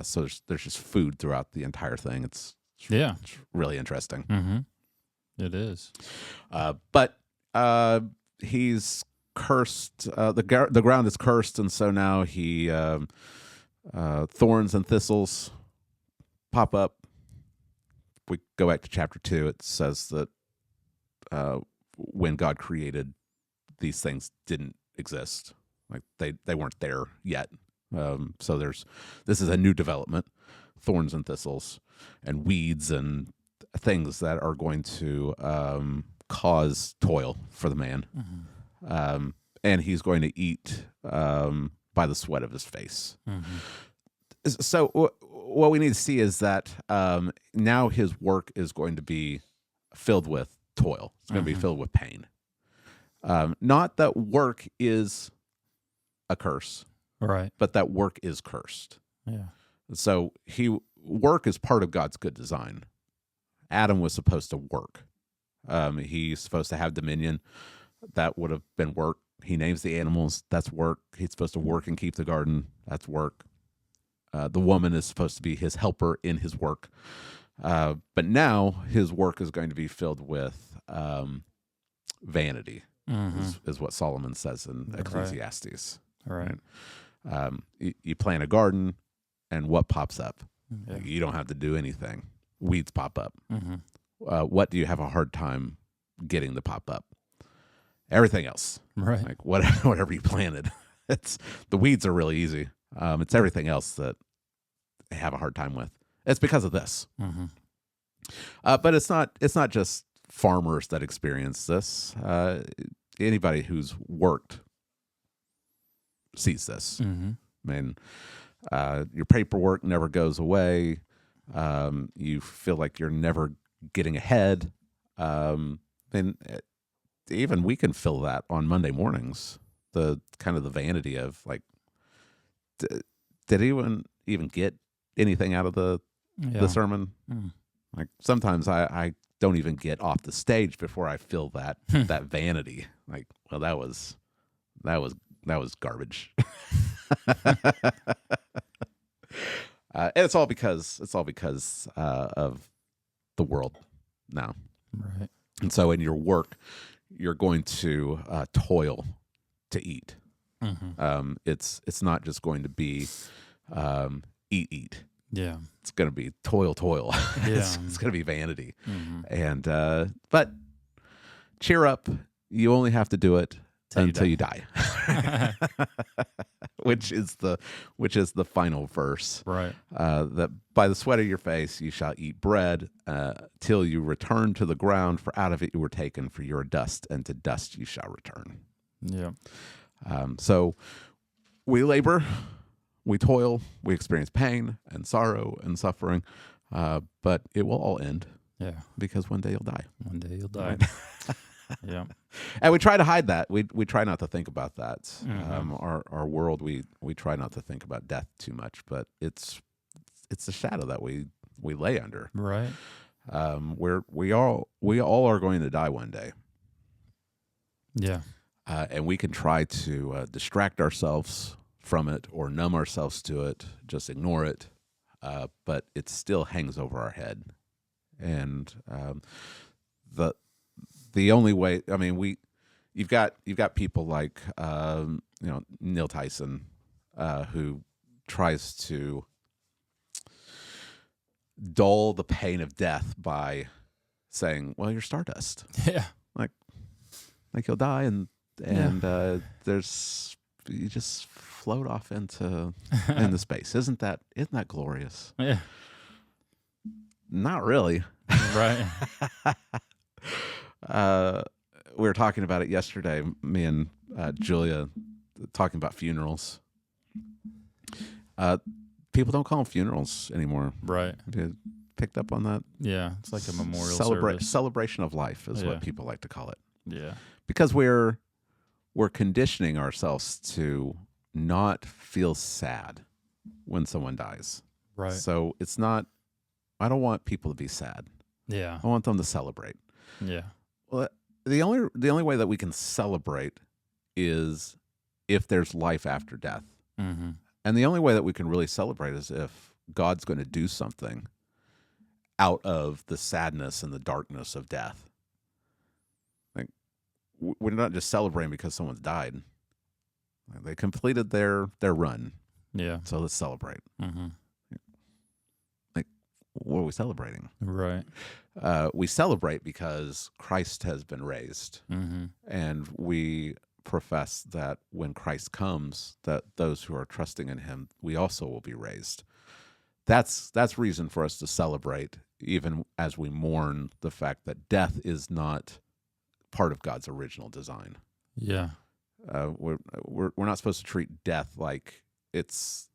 Speaker 2: So there's just food throughout the entire thing. It's really interesting.
Speaker 1: Mm-hmm. It is.
Speaker 2: But he's cursed. The ground is cursed, and so now he thorns and thistles pop up. If we go back to chapter 2, it says that when God created, these things didn't exist. Like they weren't there yet. So this is a new development, thorns and thistles and weeds and things that are going to cause toil for the man. Mm-hmm. And he's going to eat by the sweat of his face. Mm-hmm. So what we need to see is that now his work is going to be filled with toil. It's going to be filled with pain. Not that work is a curse,
Speaker 1: right?
Speaker 2: But that work is cursed.
Speaker 1: Yeah.
Speaker 2: So work is part of God's good design. Adam was supposed to work. He's supposed to have dominion. That would have been work. He names the animals. That's work. He's supposed to work and keep the garden. That's work. The woman is supposed to be his helper in his work. But now his work is going to be filled with vanity, is what Solomon says in Ecclesiastes.
Speaker 1: Right.
Speaker 2: You plant a garden, and what pops up?
Speaker 1: Yeah.
Speaker 2: You don't have to do anything. Weeds pop up.
Speaker 1: Mm-hmm.
Speaker 2: What do you have a hard time getting to pop up? Everything else.
Speaker 1: Right.
Speaker 2: Like whatever you planted. The weeds are really easy. It's everything else that they have a hard time with. It's because of this. Mm-hmm. But it's not just farmers that experience this. Anybody who's worked sees this. Mm-hmm. I mean, your paperwork never goes away. You feel like you're never getting ahead. And even we can feel that on Monday mornings. The kind of the vanity of like, did anyone even get anything out of the sermon? Mm. Like sometimes I don't even get off the stage before I feel that that vanity. Like, well, that was garbage. And it's all because of the world now.
Speaker 1: Right.
Speaker 2: And so in your work, you're going to toil to eat. Mm-hmm. It's not just going to be eat.
Speaker 1: Yeah.
Speaker 2: It's going to be toil.
Speaker 1: Yeah.
Speaker 2: it's going to be vanity. Mm-hmm. And but cheer up. You only have to do it until you die. which is the final verse.
Speaker 1: Right.
Speaker 2: That by the sweat of your face you shall eat bread till you return to the ground, for out of it you were taken, for you are dust, and to dust you shall return.
Speaker 1: Yeah.
Speaker 2: So we labor, we toil, we experience pain and sorrow and suffering, but it will all end.
Speaker 1: Yeah.
Speaker 2: Because one day you'll die.
Speaker 1: One day you'll die. Yeah.
Speaker 2: And we try to hide that. We try not to think about that.
Speaker 1: Mm-hmm.
Speaker 2: Our world, we try not to think about death too much, but it's the shadow that we lay under.
Speaker 1: Right.
Speaker 2: We all are going to die one day.
Speaker 1: Yeah.
Speaker 2: And we can try to distract ourselves from it or numb ourselves to it, just ignore it, but it still hangs over our head. And the only way, I mean, you've got people like Neil Tyson, who tries to dull the pain of death by saying, "Well, you're stardust."
Speaker 1: Yeah.
Speaker 2: Like you'll die, and there's you just float off into space. Isn't that glorious?
Speaker 1: Yeah.
Speaker 2: Not really.
Speaker 1: Right.
Speaker 2: We were talking about it yesterday, me and Julia, talking about funerals. People don't call them funerals anymore.
Speaker 1: Right.
Speaker 2: Have you picked up on that?
Speaker 1: Yeah. It's like a memorial service.
Speaker 2: Celebration of life is what people like to call it.
Speaker 1: Yeah.
Speaker 2: Because we're conditioning ourselves to not feel sad when someone dies.
Speaker 1: Right.
Speaker 2: So it's not, I don't want people to be sad.
Speaker 1: Yeah.
Speaker 2: I want them to celebrate.
Speaker 1: Yeah.
Speaker 2: Well, the only way that we can celebrate is if there's life after death.
Speaker 1: Mm-hmm.
Speaker 2: And the only way that we can really celebrate is if God's going to do something out of the sadness and the darkness of death. Like, we're not just celebrating because someone's died. They completed their run.
Speaker 1: Yeah.
Speaker 2: So let's celebrate.
Speaker 1: Mm-hmm.
Speaker 2: Like, what are we celebrating?
Speaker 1: Right.
Speaker 2: We celebrate because Christ has been raised.
Speaker 1: Mm-hmm.
Speaker 2: And we profess that when Christ comes, that those who are trusting in him, we also will be raised. That's reason for us to celebrate, even as we mourn the fact that death is not part of God's original design.
Speaker 1: Yeah.
Speaker 2: We're not supposed to treat death like it's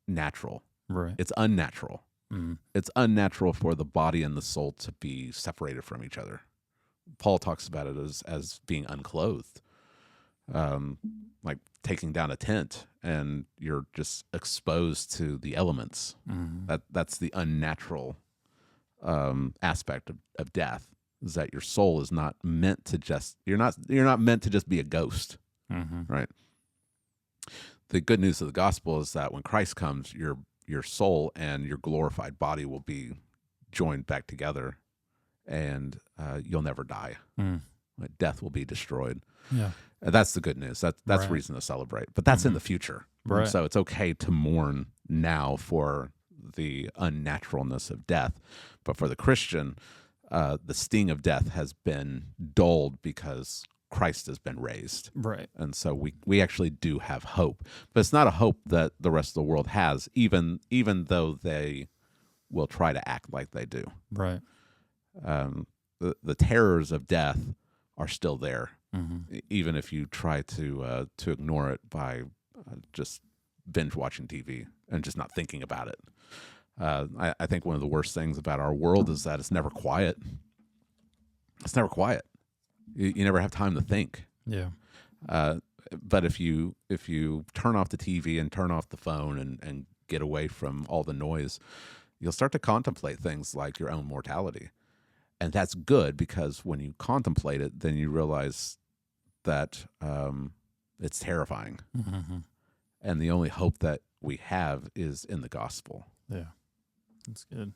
Speaker 2: natural.
Speaker 1: Right.
Speaker 2: It's unnatural.
Speaker 1: Mm-hmm.
Speaker 2: It's unnatural for the body and the soul to be separated from each other. Paul talks about it as being unclothed. Like taking down a tent and you're just exposed to the elements.
Speaker 1: Mm-hmm.
Speaker 2: That's the unnatural aspect of death, is that your soul is not meant to just, you're not meant to just be a ghost.
Speaker 1: Mm-hmm.
Speaker 2: Right. The good news of the gospel is that when Christ comes, your soul and your glorified body will be joined back together, and you'll never die.
Speaker 1: Mm.
Speaker 2: Death will be destroyed.
Speaker 1: Yeah.
Speaker 2: That's the good news. That's
Speaker 1: Right.
Speaker 2: reason to celebrate. But that's in the future.
Speaker 1: Right.
Speaker 2: So it's okay to mourn now for the unnaturalness of death. But for the Christian, the sting of death has been dulled because Christ has been raised.
Speaker 1: Right.
Speaker 2: And so we actually do have hope. But it's not a hope that the rest of the world has, even though they will try to act like they do.
Speaker 1: Right.
Speaker 2: The terrors of death are still there.
Speaker 1: Mm-hmm.
Speaker 2: Even if you try to ignore it by just binge watching TV and just not thinking about it. I think one of the worst things about our world is that it's never quiet. It's never quiet. You never have time to think.
Speaker 1: Yeah.
Speaker 2: But if you turn off the TV and turn off the phone and get away from all the noise, you'll start to contemplate things like your own mortality. And that's good, because when you contemplate it, then you realize that it's terrifying.
Speaker 1: Mm-hmm.
Speaker 2: And the only hope that we have is in the gospel.
Speaker 1: Yeah. That's good.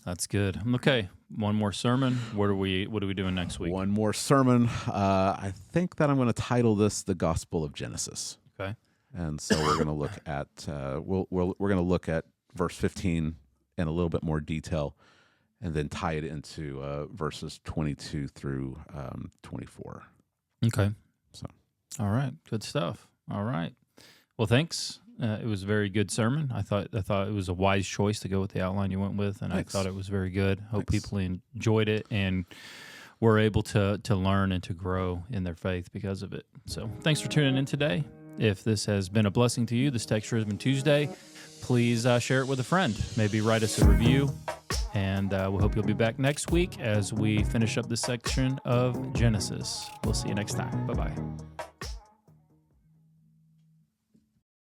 Speaker 1: That's good. Okay. One more sermon. What are we doing next week?
Speaker 2: One more sermon. I think that I'm going to title this "The Gospel of Genesis."
Speaker 1: Okay.
Speaker 2: And so we're going to look at we're going to look at verse 15 in a little bit more detail, and then tie it into verses 22 through 24.
Speaker 1: Okay.
Speaker 2: So
Speaker 1: All right. Good stuff. All right. Well, thanks. It was a very good sermon. I thought it was a wise choice to go with the outline you went with, and
Speaker 2: Thanks.
Speaker 1: I thought it was very good. Hope
Speaker 2: Thanks.
Speaker 1: people enjoyed it and were able to learn and to grow in their faith because of it. So thanks for tuning in today. If this has been a blessing to you, this Texture has been Tuesday, please share it with a friend. Maybe write us a review, and we hope you'll be back next week as we finish up this section of Genesis. We'll see you next time. Bye-bye.